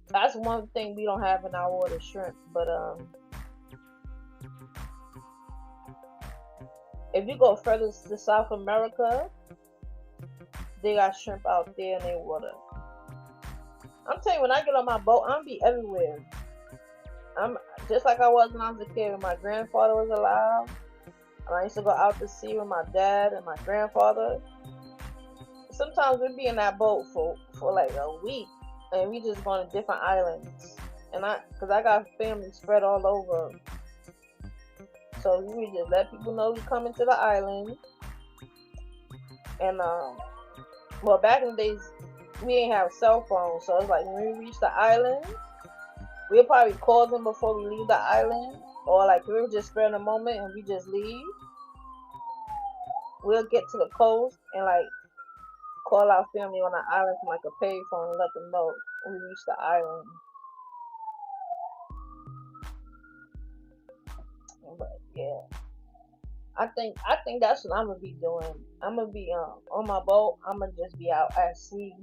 That's one thing we don't have in our water, shrimp. But if you go further to South America, they got shrimp out there in their water. I'm telling you, when I get on my boat, I'm be everywhere. I'm just like I was when I was a kid. When my grandfather was alive, and I used to go out to sea with my dad and my grandfather. Sometimes we'd be in that boat for like a week, and we just going to different islands. And cause I got family spread all over, so we just let people know we coming to the island. And well, back in the days, we ain't have cell phones, so it's like when we reach the island, we'll probably call them before we leave the island, or like we'll just spend a moment and we just leave. We'll get to the coast and like call our family on the island from like a payphone and let them know when we reach the island. But yeah, I think that's what I'm gonna be doing. I'm gonna be on my boat. I'm gonna just be out at sea,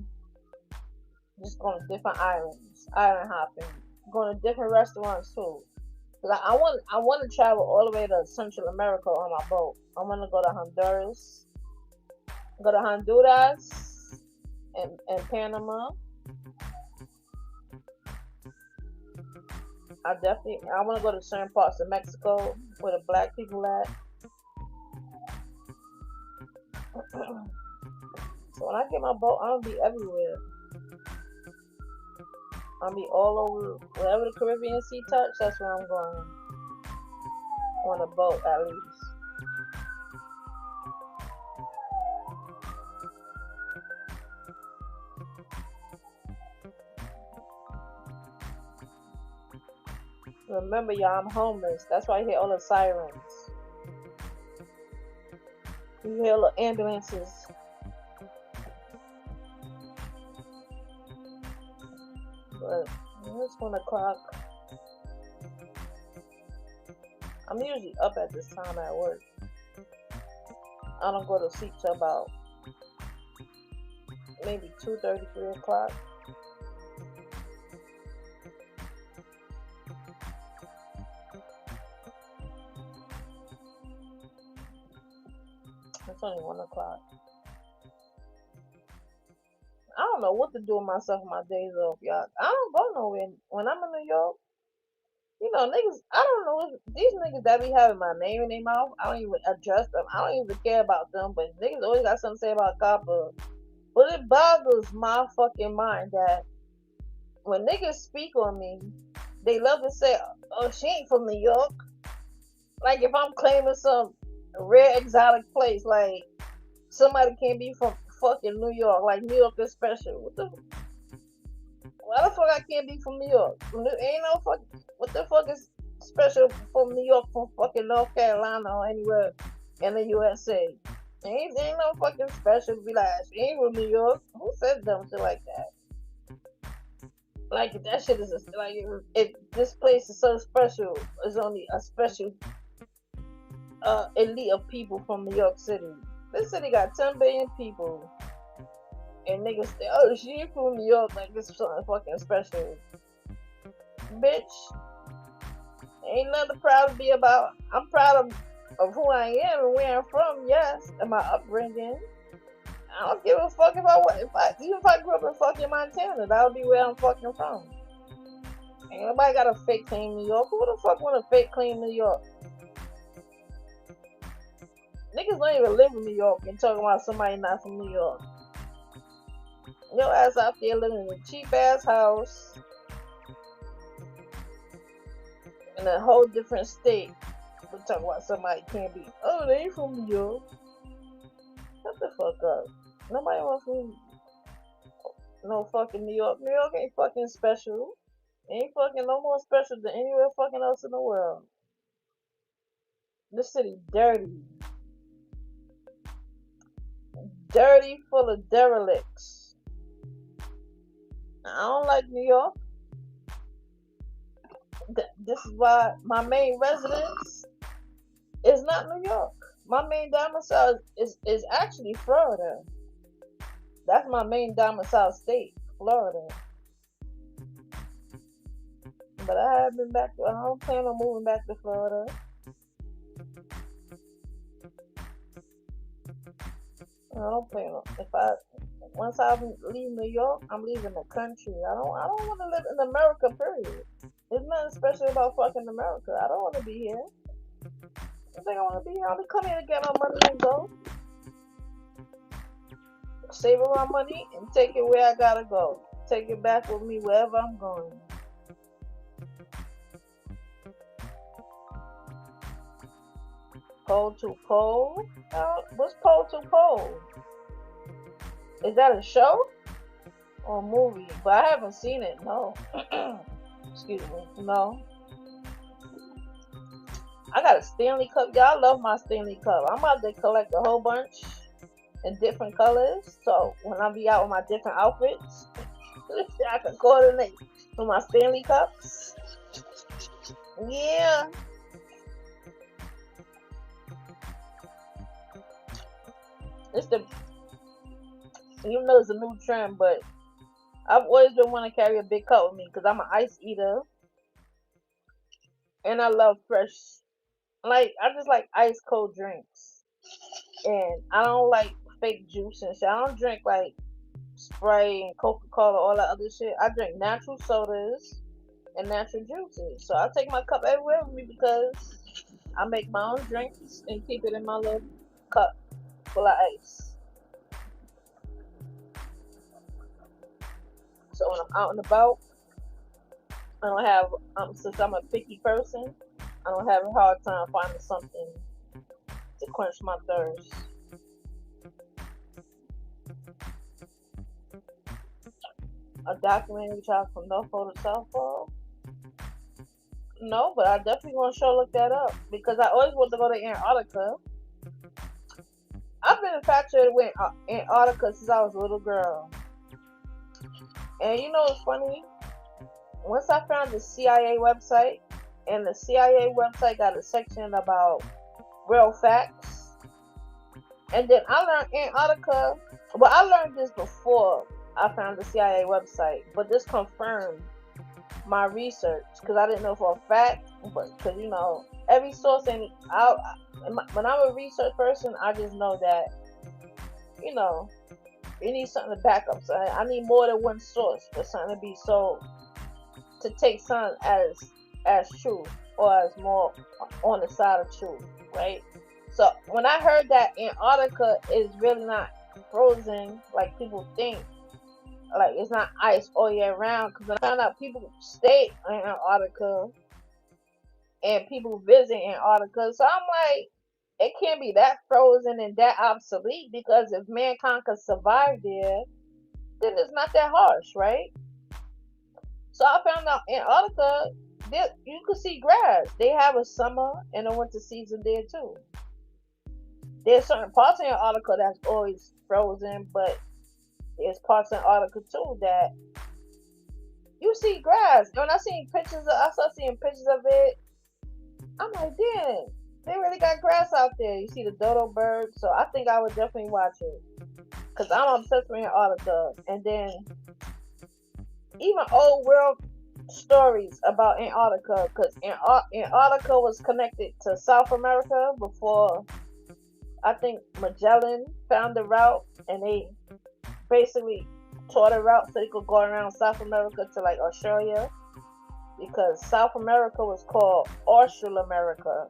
just going to different islands, island hopping, going to different restaurants too. 'Cause I want to travel all the way to Central America on my boat. I want to go to Honduras and Panama. I want to go to certain parts of Mexico where the black people at. So when I get my boat, I'm gonna be everywhere. I'll be all over wherever the Caribbean Sea touch. That's where I'm going on a boat at least. Remember, y'all, I'm homeless. That's why I hear all the sirens. You hear all the ambulances. But it's 1 o'clock. I'm usually up at this time at work. I don't go to sleep till about maybe 2:30, 3 o'clock. It's only 1 o'clock. I don't know what to do with myself on my days off, y'all. I don't go nowhere. When I'm in New York, niggas, I don't know. These niggas that be having my name in their mouth, I don't even address them. I don't even care about them, but niggas always got something to say about copper. But it boggles my fucking mind that when niggas speak on me, they love to say, oh, she ain't from New York. Like if I'm claiming some rare exotic place, like somebody can't be from fucking New York. Like New York is special. Why the fuck I can't be from New York? Ain't no fuck. What the fuck is special from New York, from fucking North Carolina or anywhere in the USA? Ain't no fucking special to be like, she ain't from New York. Who says dumb shit like that? Like that shit is like if this place is so special, it's only a special elite of people from New York City. This city got 10 billion people, and niggas say, "Oh, she from New York," like this is something fucking special. Bitch, ain't nothing proud to be about. I'm proud of who I am and where I'm from, yes, and my upbringing. I don't give a fuck even if I grew up in fucking Montana, that would be where I'm fucking from. Ain't nobody got a fake claim New York. Who the fuck want a fake claim New York? Niggas niggas don't even live in New York and talking about somebody not from New York. Your ass out there living in a cheap ass house in a whole different state. We talk about somebody can't be. Oh, they ain't from New York. Shut the fuck up. Nobody wants from no fucking New York. New York ain't fucking special. Ain't fucking no more special than anywhere fucking else in the world. This city dirty. Dirty, full of derelicts. I don't like New York. This is why my main residence is not New York. My main domicile is actually Florida. That's my main domicile state, Florida. But I have been back. I don't plan on moving back to Florida. I don't plan on. Once I leave New York, I'm leaving the country. I don't want to live in America. Period. There's nothing special about fucking America. I don't want to be here. I think I want to be here. I only come here to get my money and go. Save my money and take it where I gotta go. Take it back with me wherever I'm going. Pole to Pole? What's Pole to Pole? Is that a show or a movie? But I haven't seen it. No. Excuse me. No. I got a Stanley Cup. Y'all love my Stanley Cup. I'm about to collect a whole bunch in different colors. So when I be out with my different outfits, I can coordinate with my Stanley Cups. Yeah. Even though it's a new trend, but I've always been wanting to carry a big cup with me because I'm an ice eater. And I love fresh, like, I just like ice cold drinks. And I don't like fake juice and shit. I don't drink like Sprite and Coca-Cola, all that other shit. I drink natural sodas and natural juices. So I take my cup everywhere with me because I make my own drinks and keep it in my little cup full of ice. So when I'm out and about, I don't have, since I'm a picky person, I don't have a hard time finding something to quench my thirst. A documentary child from North Pole to South Pole? No, but I definitely want to sure look that up because I always want to go to Antarctica. I've been infatuated with Antarctica since I was a little girl. And you know what's funny? Once I found the CIA website, and the CIA website got a section about real facts, and then I learned Antarctica. Well, I learned this before I found the CIA website, but this confirmed my research because I didn't know for a fact. But because you know, every source, and when I'm a research person, I just know that you know you need something to back up. So I need more than one source for something to be so. To take something as truth or as more on the side of truth, right? So when I heard that Antarctica is really not frozen like people think, like it's not ice all year round, because when I found out people stay in Antarctica and people visit Antarctica, so I'm like, it can't be that frozen and that obsolete, because if mankind could survive there, then it's not that harsh, right? So I found out Antarctica, you can see grass. They have a summer and a winter season there too. There's certain parts of Antarctica that's always frozen, but there's parts of Antarctica too that you see grass. And when I started seeing pictures of it, I'm like, damn, they really got grass out there. You see the dodo bird, so I think I would definitely watch it because I'm obsessed with Antarctica. And then even old world stories about Antarctica, because Antarctica was connected to South America before I think Magellan found the route, and they basically tore the route so they could go around South America to like Australia, because South America was called Austral America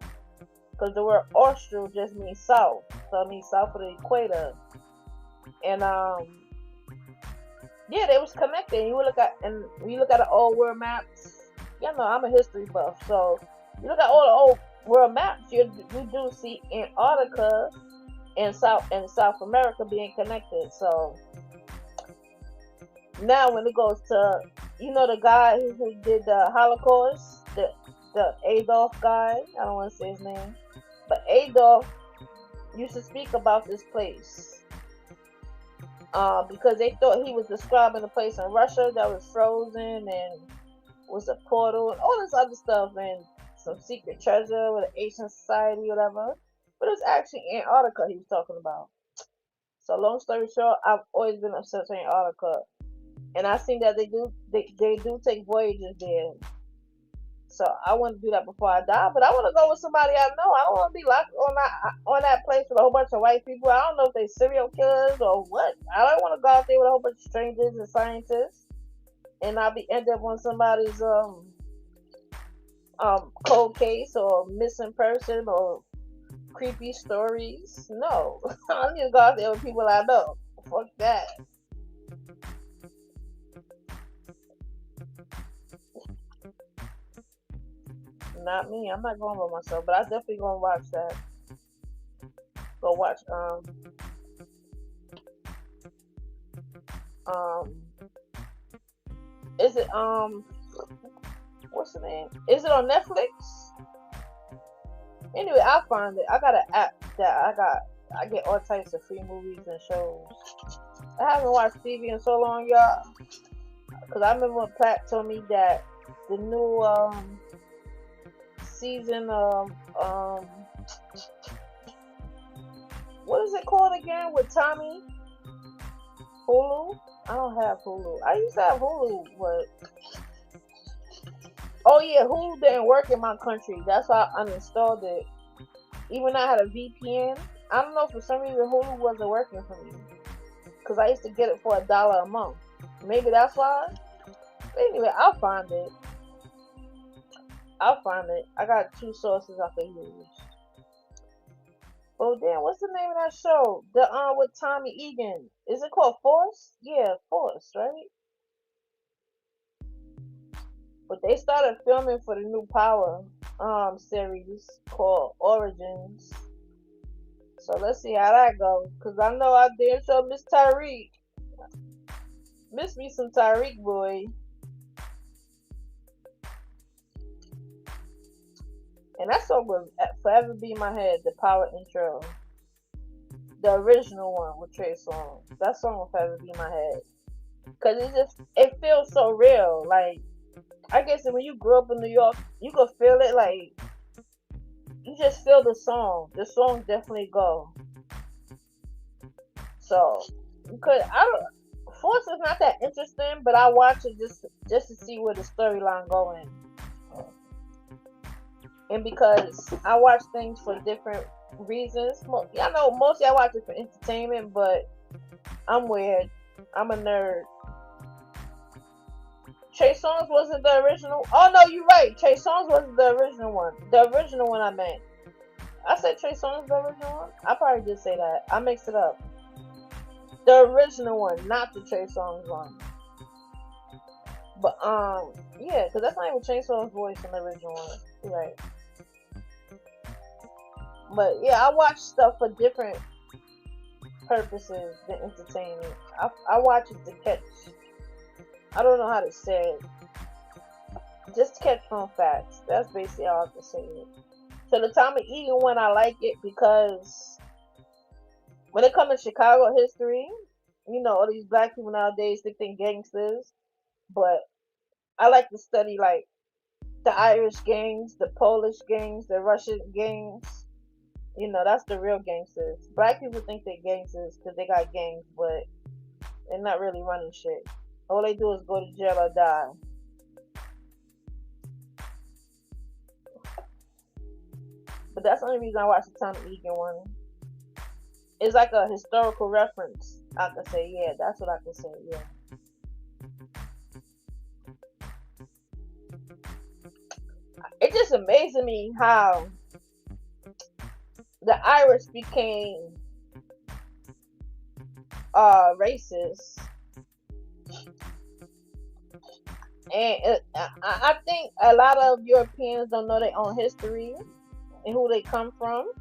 because the word austral just means south, so it means south of the equator. And yeah, they was connected. You look at the old world maps. You know, I'm a history buff, so you look at all the old world maps. You do see Antarctica and South America being connected. So now when it goes to, the guy who did the Holocaust, the Adolf guy. I don't want to say his name, but Adolf used to speak about this place. Because they thought he was describing a place in Russia that was frozen and was a portal and all this other stuff and some secret treasure with an ancient society, whatever. But it was actually Antarctica he was talking about. So long story short, I've always been obsessed with Antarctica, and I seen that they do take voyages there. So I want to do that before I die, but I want to go with somebody I know. I don't want to be locked on that place with a whole bunch of white people. I don't know if they serial killers or what. I don't want to go out there with a whole bunch of strangers and scientists, and I'll be end up on somebody's cold case or missing person or creepy stories. No, I need to go out there with people I know. Fuck that. Not me. I'm not going by myself, but I definitely gonna watch that. Go watch um is it what's the name? Is it on Netflix? Anyway, I'll find it. I got an app that I get all types of free movies and shows. I haven't watched TV in so long, y'all. Cause I remember when Pat told me that the new season of what is it called again with Tommy? Hulu? I don't have Hulu. I used to have Hulu, but oh yeah, Hulu didn't work in my country. That's why I uninstalled it. Even though I had a VPN. I don't know, for some reason Hulu wasn't working for me. Cause I used to get it for $1 a month. Maybe that's why. But anyway, I'll find it. I got two sources I can use. Oh damn, what's the name of that show? The with Tommy Egan. Is it called Force? Yeah, Force, right? But they started filming for the new Power series called Origins. So let's see how that goes. Cause I know I did show Miss Tyreek. Miss me some Tyreek boy. And that song will forever be in my head, the Power intro. The original one with Trey Songz. That song will forever be in my head. Cause it feels so real. Like, I guess when you grew up in New York, you could feel it. Like, you just feel the song. The song definitely go. So, because Force is not that interesting, but I watch it just to see where the storyline going. And because I watch things for different reasons. Y'all know mostly I watch it for entertainment, but I'm weird. I'm a nerd. Trey Songz wasn't the original. Oh no, you're right. Trey Songz wasn't the original one. The original one I meant. I said Trey Songz the original one. I probably did say that. I mixed it up. The original one, not the Trey Songz one. But yeah, because that's not even Trey Songz voice in the original one. You're right. But yeah, I watch stuff for different purposes than entertainment. I watch it to catch. I don't know how to say it. Just to catch fun facts. That's basically how I can say it. So the Tommy Egan one, I like it because when it comes to Chicago history, all these black people nowadays think gangsters, but I like to study like the Irish gangs, the Polish gangs, the Russian gangs. That's the real gangsters. Black people think they're gangsters because they got gangs, but they're not really running shit. All they do is go to jail or die. But that's the only reason I watch the Tommy Egan one. It's like a historical reference. I can say, yeah, that's what I can say, yeah. It just amazes me how the Irish became racist, and I think a lot of Europeans don't know their own history and who they come from,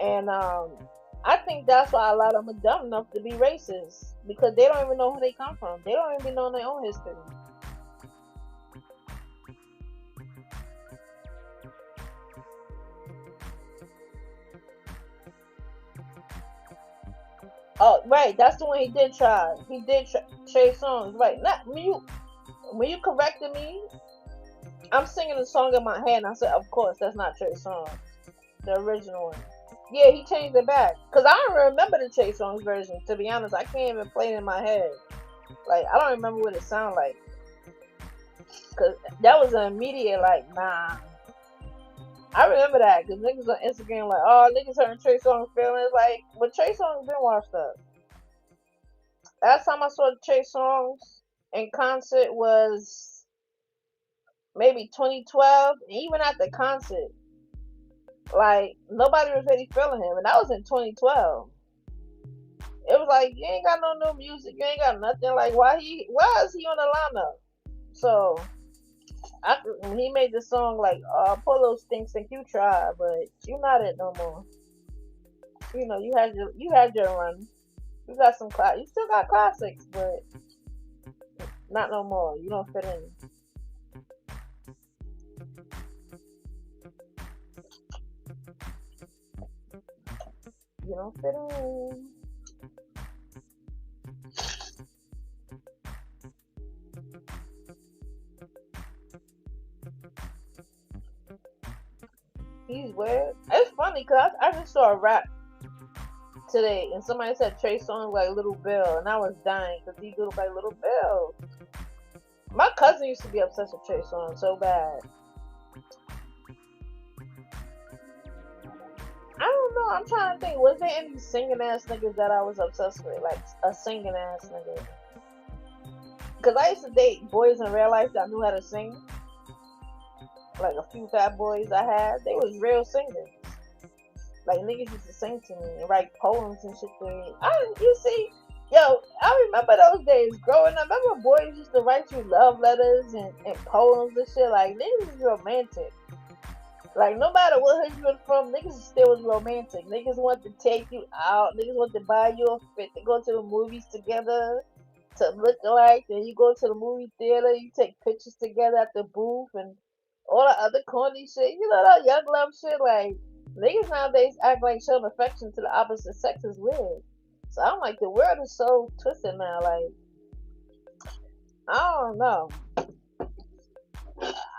and I think that's why a lot of them are dumb enough to be racist because they don't even know who they come from. They don't even know their own history. Oh, right, that's the one he did try. He did Trey Songz, right? Not when you corrected me. I'm singing the song in my head, and I said, "Of course, that's not Trey Songz, the original one." Yeah, he changed it back because I don't remember the Trey Songz version. To be honest, I can't even play it in my head. Like I don't remember what it sounded like because that was an immediate like, nah. I remember that because niggas on Instagram like, oh, niggas hurting Trey Songz feelings. Like, but Trey Songz been washed up. Last time I saw Trey Songz in concert was maybe 2012. And even at the concert, like nobody was really feeling him, and that was in 2012. It was like you ain't got no new music, you ain't got nothing. Like why is he on the lineup? So when he made the song like Polo stinks and you try, but you not it no more. You know you had your run. You got some you still got classics, but not no more. You don't fit in. You don't fit in. He's weird. It's funny because I just saw a rap today, and somebody said Trey Songz like Little Bill, and I was dying because he looked like Little Bill. My cousin used to be obsessed with Trey Songz so bad. I don't know. I'm trying to think. Was there any singing ass niggas that I was obsessed with, like a singing ass nigga? Because I used to date boys in real life that knew how to sing. Like a few fat boys I had, they was real singers. Like niggas used to sing to me and write poems and shit to me. You see, yo, I remember those days growing up. Remember boys used to write you love letters and poems and shit. Like niggas is romantic. Like no matter what hood you were from, niggas still was romantic. Niggas want to take you out. Niggas want to buy you a fit to go to the movies together to look alike. Then you go to the movie theater. You take pictures together at the booth and all the other corny shit. You know that young love shit. Like niggas nowadays act like showing affection to the opposite sex is weird. So I'm like, the world is so twisted now. Like I don't know.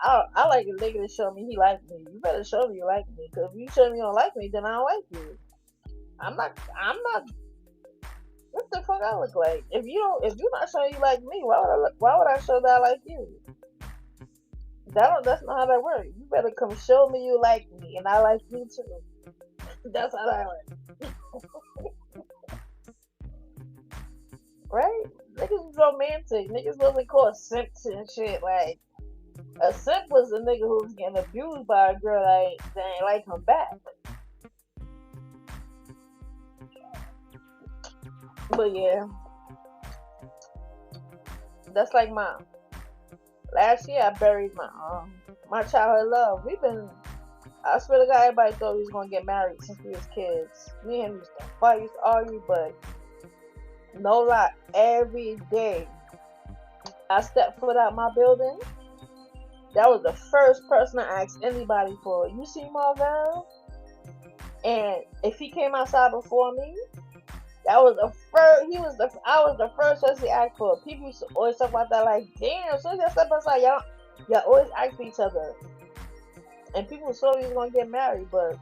I like a nigga to show me he like me. You better show me you like me. Cause if you show me you don't like me, then I don't like you. I'm not. What the fuck I look like? If you're not showing you like me, why would I show that I like you? That's not how that works. You better come show me you like me, and I like you too. That's how that works, right? Niggas was romantic. Niggas wasn't called simps and shit. Like a simp was a nigga who was getting abused by a girl that ain't like him back. But yeah, that's like my last year. I buried my childhood love. I swear to God, everybody thought we was gonna get married since we was kids. Me and him used to fight, used to argue, but no lie, every day I stepped foot out my building. That was the first person I asked anybody for. You see Marvell? And if he came outside before me, that was the first. I was the first person he asked for. People used to always talk about that, like, damn. As soon as y'all step outside, y'all always ask for each other. And people thought we was gonna get married, but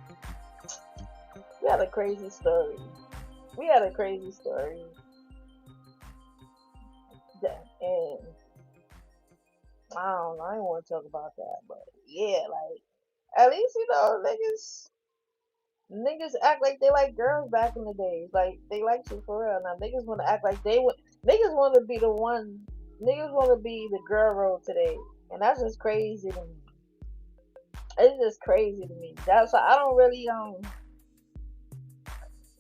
we had a crazy story. We had a crazy story, and I don't know. I don't want to talk about that, but yeah, like at least niggas act like they like girls back in the days. Like they like you for real. Now niggas want to act like they would. Niggas want to be the one. Niggas want to be the girl role today, and that's just crazy to me. It's just crazy to me. That's why I don't really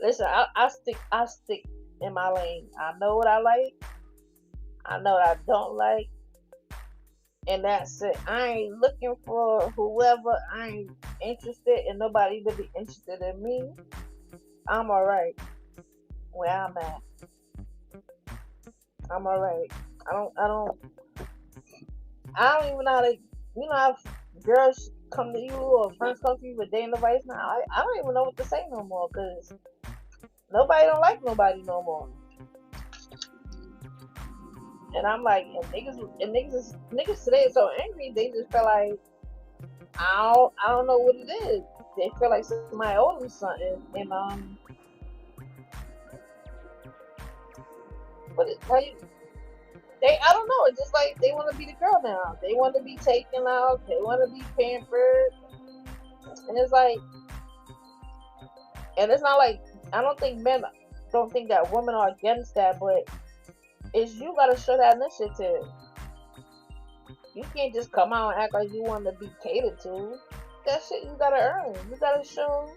listen. I stick in my lane. I know what I like. I know what I don't like, and that's it. I ain't looking for whoever. I ain't interested in nobody to be interested in me. I'm alright where I'm at. I'm alright. I don't. I don't. I don't even know how to. How girls come to you or friends come to you with dating advice now. I don't even know what to say no more because nobody don't like nobody no more. And I'm like, niggas today are so angry. They just feel like I don't know what it is. They feel like somebody owes them something, and but it, like they I don't know. It's just like they want to be the girl now. They want to be taken out. They want to be pampered, and it's like, and it's not like I don't think men don't think that women are against that, but it's you gotta show that initiative. You can't just come out and act like you want to be catered to. That shit you gotta earn. You gotta show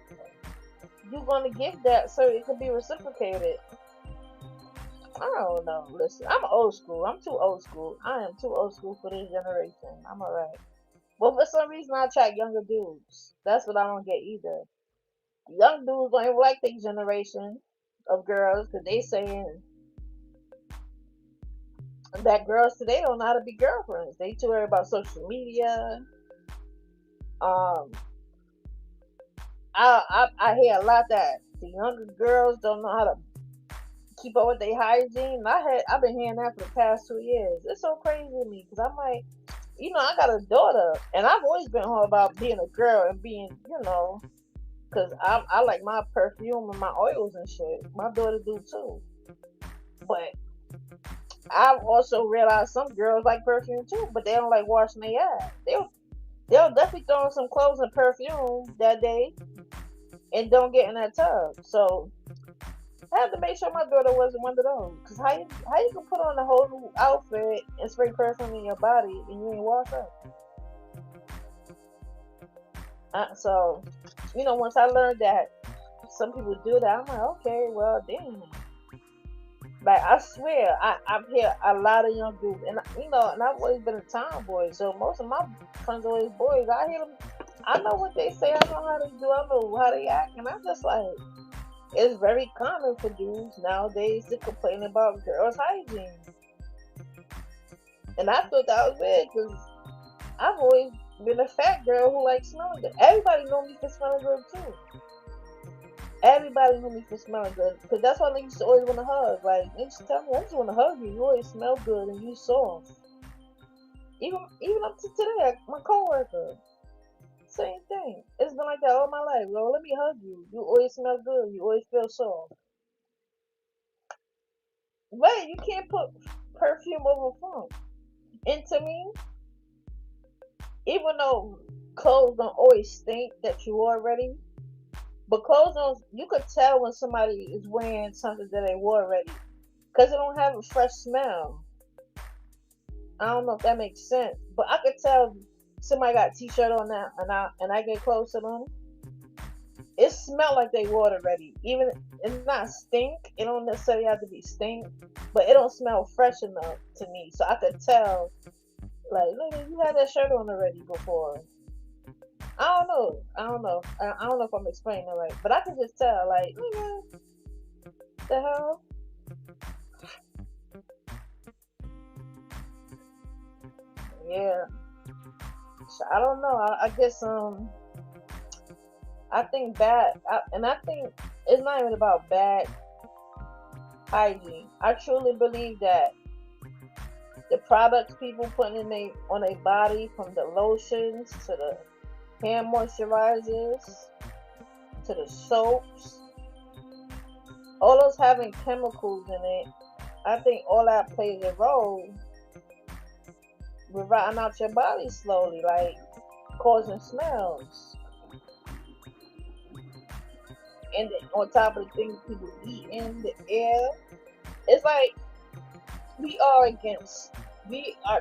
you gonna give that so it can be reciprocated. I don't know. Listen, I'm old school. I'm too old school. I am too old school for this generation. I'm alright. But for some reason, I attract younger dudes. That's what I don't get either. Young dudes don't even like the generation of girls because they saying that girls today don't know how to be girlfriends. They too worried about social media. Um, I hear a lot that the younger girls don't know how to keep up with their hygiene. I've been hearing that for the past 2 years. It's so crazy to me because I'm like, I got a daughter, and I've always been all about being a girl and being, because I like my perfume and my oils and shit. My daughter do too. But I've also realized some girls like perfume too, but they don't like washing their ass. They'll definitely throw on some clothes and perfume that day and don't get in that tub. So I had to make sure my daughter wasn't one of those. Cause how you can put on a whole new outfit and spray perfume in your body and you ain't wash up? So once I learned that some people do that, I'm like, okay, well, damn. Like I swear, I've heard a lot of young dudes, and and I've always been a tomboy, so most of my friends are always boys. I hear them, I know what they say, I know how they do, I know how they act, and I'm just like, it's very common for dudes nowadays to complain about girls' hygiene, and I thought that was weird because I've always been a fat girl who likes smelling good. Everybody know me for smelling good too. Everybody knew me for smelling good, because that's why niggas used to always want to hug. Like, niggas tell me, I just want to hug you. You always smell good and you soft. Even up to today, like, my coworker, same thing. It's been like that all my life. Well, let me hug you. You always smell good. You always feel soft. Wait, you can't put perfume over funk. And to me, even though clothes don't always stink that you already, but clothes don't. You could tell when somebody is wearing something that they wore already, because it don't have a fresh smell. I don't know if that makes sense, but I could tell somebody got a t-shirt on now, and I get close to them. It smell like they wore it already. Even it's not stink. It don't necessarily have to be stink, but it don't smell fresh enough to me. So I could tell, like, nigga, you had that shirt on already before. I don't know. I don't know if I'm explaining it right, but I can just tell, like, nigga, the hell? Yeah. So I don't know. I guess I think and I think it's not even about bad hygiene. I truly believe that the products people put on their body, from the lotions to the hand moisturizers to the soaps, all those having chemicals in it, I think all that plays a role with rotting out your body slowly, like causing smells. And then on top of the things people eat in the air, it's like we are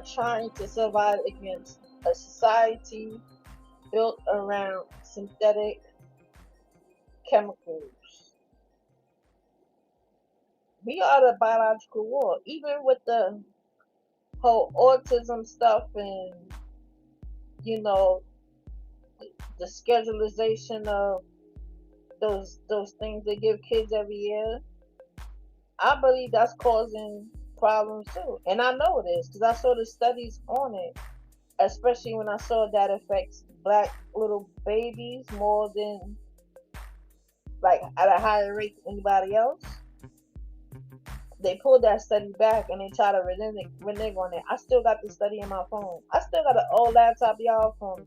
trying to survive against a society built around synthetic chemicals. We are the biological war, even with the whole autism stuff and you know the schedulization of those things they give kids every year. I believe that's causing problems too, and I know it is because I saw the studies on it. Especially when I saw that affects black little babies more than like at a higher rate than anybody else. They pulled that study back and they try to renege on it. I still got the study in my phone. I still got an old laptop, y'all, from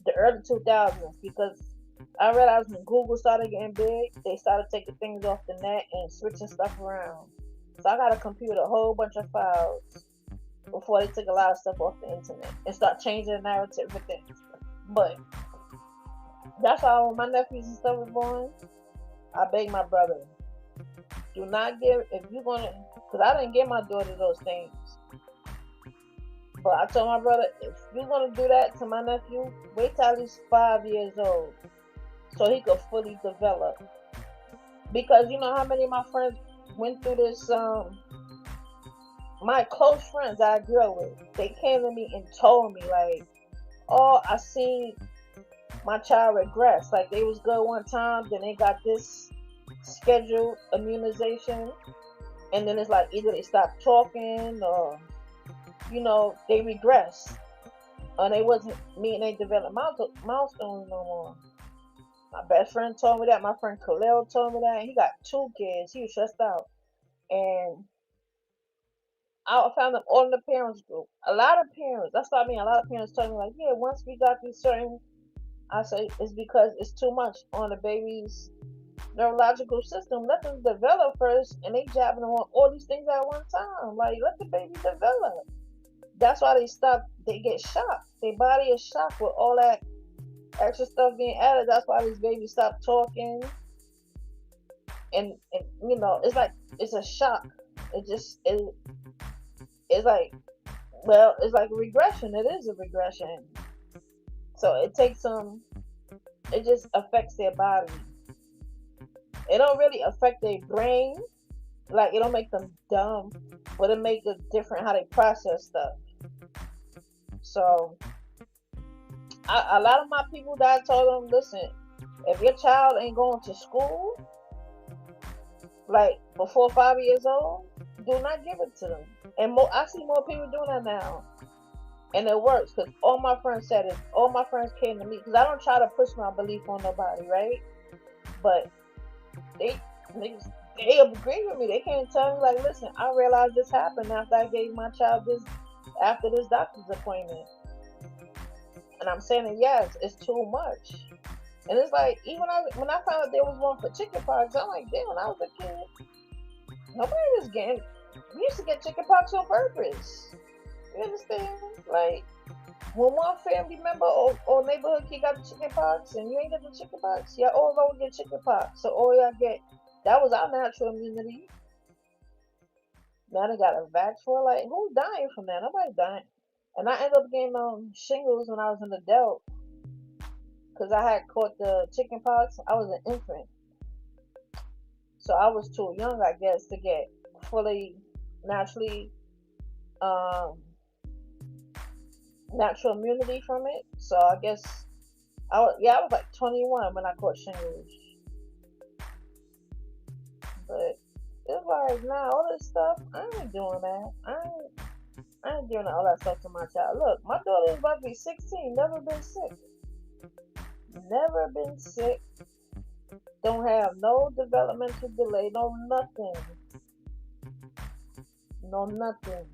the early 2000s because I realized when Google started getting big, they started taking things off the net and switching stuff around. So I got to compute a whole bunch of files before they took a lot of stuff off the internet and start changing the narrative with things. But that's why when my nephews and stuff was born, I begged my brother, do not give, if you're going to, because I didn't give my daughter those things. But I told my brother, if you're going to do that to my nephew, wait till he's 5 years old so he could fully develop. Because you know how many of my friends went through this, my close friends I grew up with, they came to me and told me, like, oh, I seen my child regress. Like, they was good one time, then they got this scheduled immunization, and then it's like either they stopped talking or they regress, or they wasn't meeting their developmental milestones no more. My best friend told me that. My friend Khalil told me that. He got 2 kids. He was stressed out, and I found them all in the parents group. A lot of parents. That's what I mean. A lot of parents told me like, yeah, once we got these certain, I say it's because it's too much on the baby's neurological system. Let them develop first, and they jabbing them on all these things at one time. Like, let the baby develop. That's why they stop. They get shocked. Their body is shocked with all that extra stuff being added. That's why these babies stop talking, and it's like it's a shock. It's like, well, it's like a regression. It is a regression. So it takes some. It just affects their body. It don't really affect their brain. Like, it don't make them dumb, but it make it different how they process stuff. So a lot of my people that I told them, listen, if your child ain't going to school like before 5 years old, do not give it to them. And I see more people doing that now, and it works because all my friends said it. All my friends came to me because I don't try to push my belief on nobody, right? But they agree with me. They can't tell me like, listen, I realized this happened after I gave my child this after this doctor's appointment. And I'm saying, yes, it's too much. And it's like, even when I found out there was one for chickenpox, I'm like, damn, when I was a kid, nobody was getting. We used to get chickenpox on purpose. You understand? Like, when one family member or neighborhood kid got the chickenpox and you ain't get the chickenpox, y'all all gonna get chickenpox. So all y'all get, that was our natural immunity. Now they got a vax for, like, who's dying from that? Nobody dying. And I ended up getting shingles when I was an adult because I had caught the chickenpox. I was an infant, so I was too young, I guess, to get fully naturally natural immunity from it. So I guess I was like 21 when I caught shingles. But it's like, nah, all this stuff, I ain't doing that. I ain't doing all that stuff to my child. Look, my daughter is about to be 16, never been sick. Never been sick. Don't have no developmental delay, no nothing. No nothing.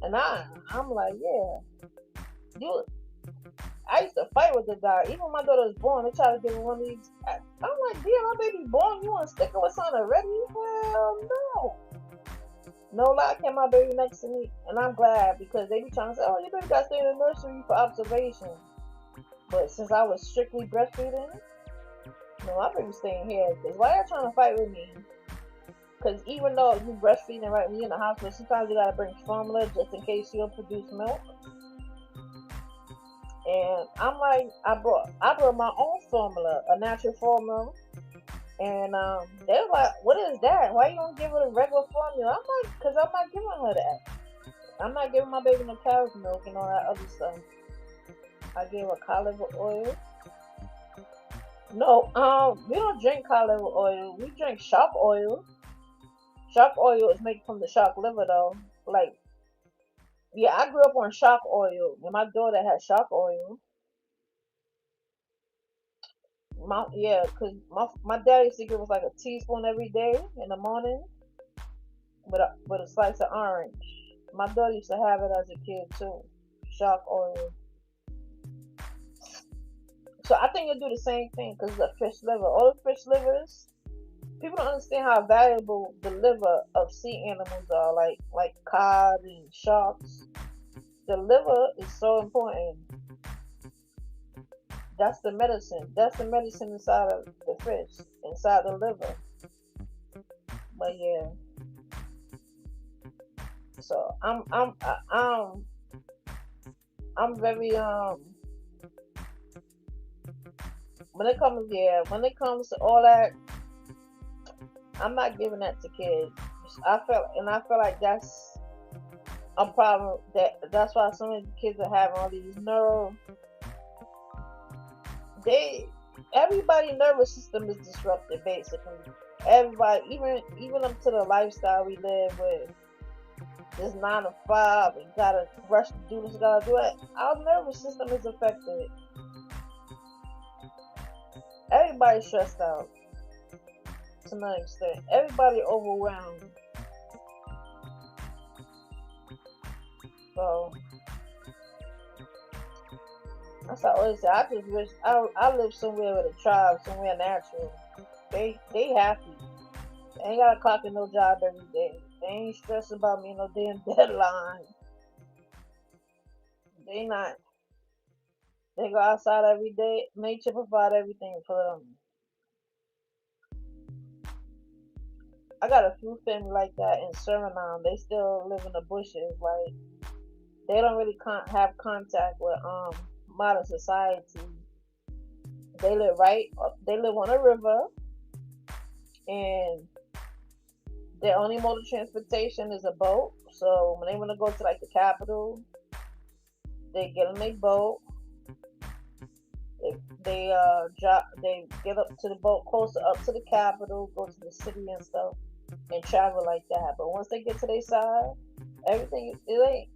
And I'm like, yeah. I used to fight with the guy. Even when my daughter was born, they tried to give me one of these. I'm like, damn, my baby born, you want to stick her with something already? Well, no. No lie, kept my baby next to me, and I'm glad because they be trying to say, oh, you baby got to stay in the nursery for observation. But since I was strictly breastfeeding, no, my baby staying here. Because why y'all trying to fight with me? Because even though you breastfeeding right when you're in the hospital, sometimes you got to bring formula just in case you don't produce milk. And I'm like, I brought my own formula, a natural formula. And they're like, what is that? Why you don't give her a regular formula? I'm like, because I'm not giving her that. I'm not giving my baby no cow's milk and all that other stuff. I gave her cod liver oil. No, we don't drink cod liver oil. We drink shark oil. Shark oil is made from the shark liver, though. Like, yeah, I grew up on shark oil, and my daughter had shark oil. Cause my dad used to give us like a teaspoon every day in the morning with a slice of orange. My daughter used to have it as a kid too. Shark oil. So I think you'll do the same thing because the fish liver. All the fish livers, people don't understand how valuable the liver of sea animals are, like cod and sharks. The liver is so important. That's the medicine. That's the medicine inside of the fish, inside the liver. But yeah, so I'm very when it comes to all that, I'm not giving that to kids. I feel like that's a problem. That's why so many kids are having all these they everybody nervous system is disrupted basically. Everybody, even up to the lifestyle we live with, this 9 to 5, and gotta rush to do this, gotta do it. Our nervous system is affected. Everybody's stressed out to an extent. Everybody overwhelmed. So that's what I always say. I just wish I live somewhere with a tribe, somewhere natural. They happy. They ain't gotta clock in no job every day. They ain't stressed about me no damn deadline. They not. They go outside every day. Nature provide everything for them. I got a few family like that in Suriname. They still live in the bushes. Like they don't really have contact with modern society. They live right. They live on a river, and their only mode of transportation is a boat. So when they want to go to like the capital, they get on a boat. They get up to the boat closer up to the capital, go to the city and stuff, and travel like that. But once they get to their side, everything it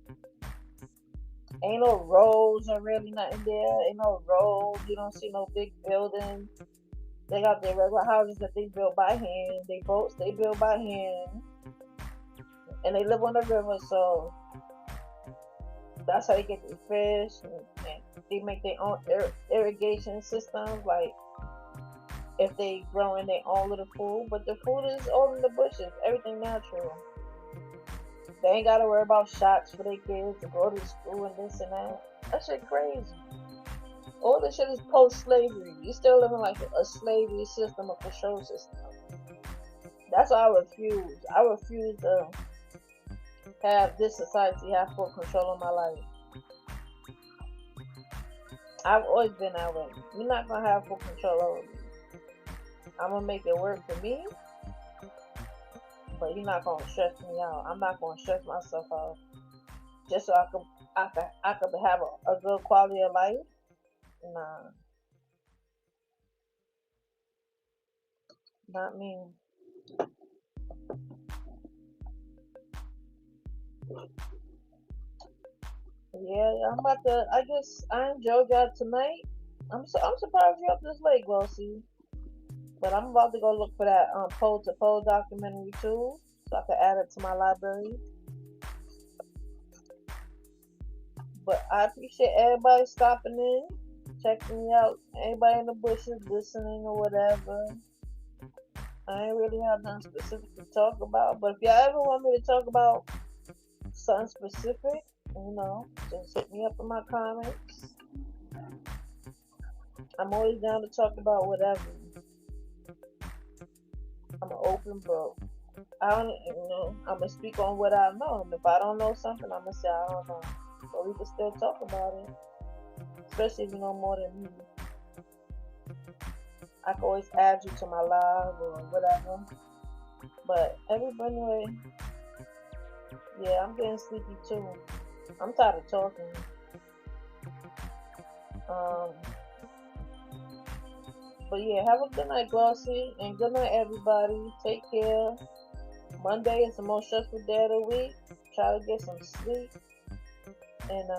ain't no roads or really nothing there. Ain't no roads. You don't see no big buildings. They got their regular houses that they build by hand. They boats they build by hand, and they live on the river. So that's how they get their fish, and they make their own irrigation systems. Like if they grow in their own little food, but the food is all in the bushes. Everything natural. They ain't gotta worry about shots for their kids to go to school and this and that. That shit crazy. All this shit is post-slavery. You still living like a slavery system, a control system. That's why I refuse. I refuse to have this society have full control of my life. I've always been that way. You're not gonna have full control over me. I'm gonna make it work for me, but you're not gonna stress me out. I'm not gonna stress myself out just so I could have a good quality of life. Nah, not me. Yeah, I'm about to. I guess I enjoyed y'all tonight. I'm surprised you're up this late, Glossy. But I'm about to go look for that pole to pole documentary too, so I can add it to my library. But I appreciate everybody stopping in, checking me out. Anybody in the bushes listening or whatever. I ain't really have nothing specific to talk about. But if y'all ever want me to talk about something specific, just hit me up in my comments. I'm always down to talk about whatever. I'm an open book. I don't, I'm gonna speak on what I know. And if I don't know something, I'm gonna say I don't know. But we can still talk about it. especially if you know more than me. I can always add you to my live or whatever. But anyway, yeah, I'm getting sleepy too. I'm tired of talking. But yeah, have a good night, Glossy, and good night, everybody. Take care. Monday is the most stressful day of the week. Try to get some sleep, and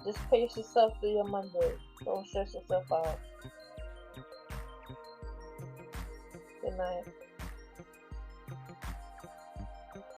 just pace yourself through your Monday. Don't stress yourself out. Good night.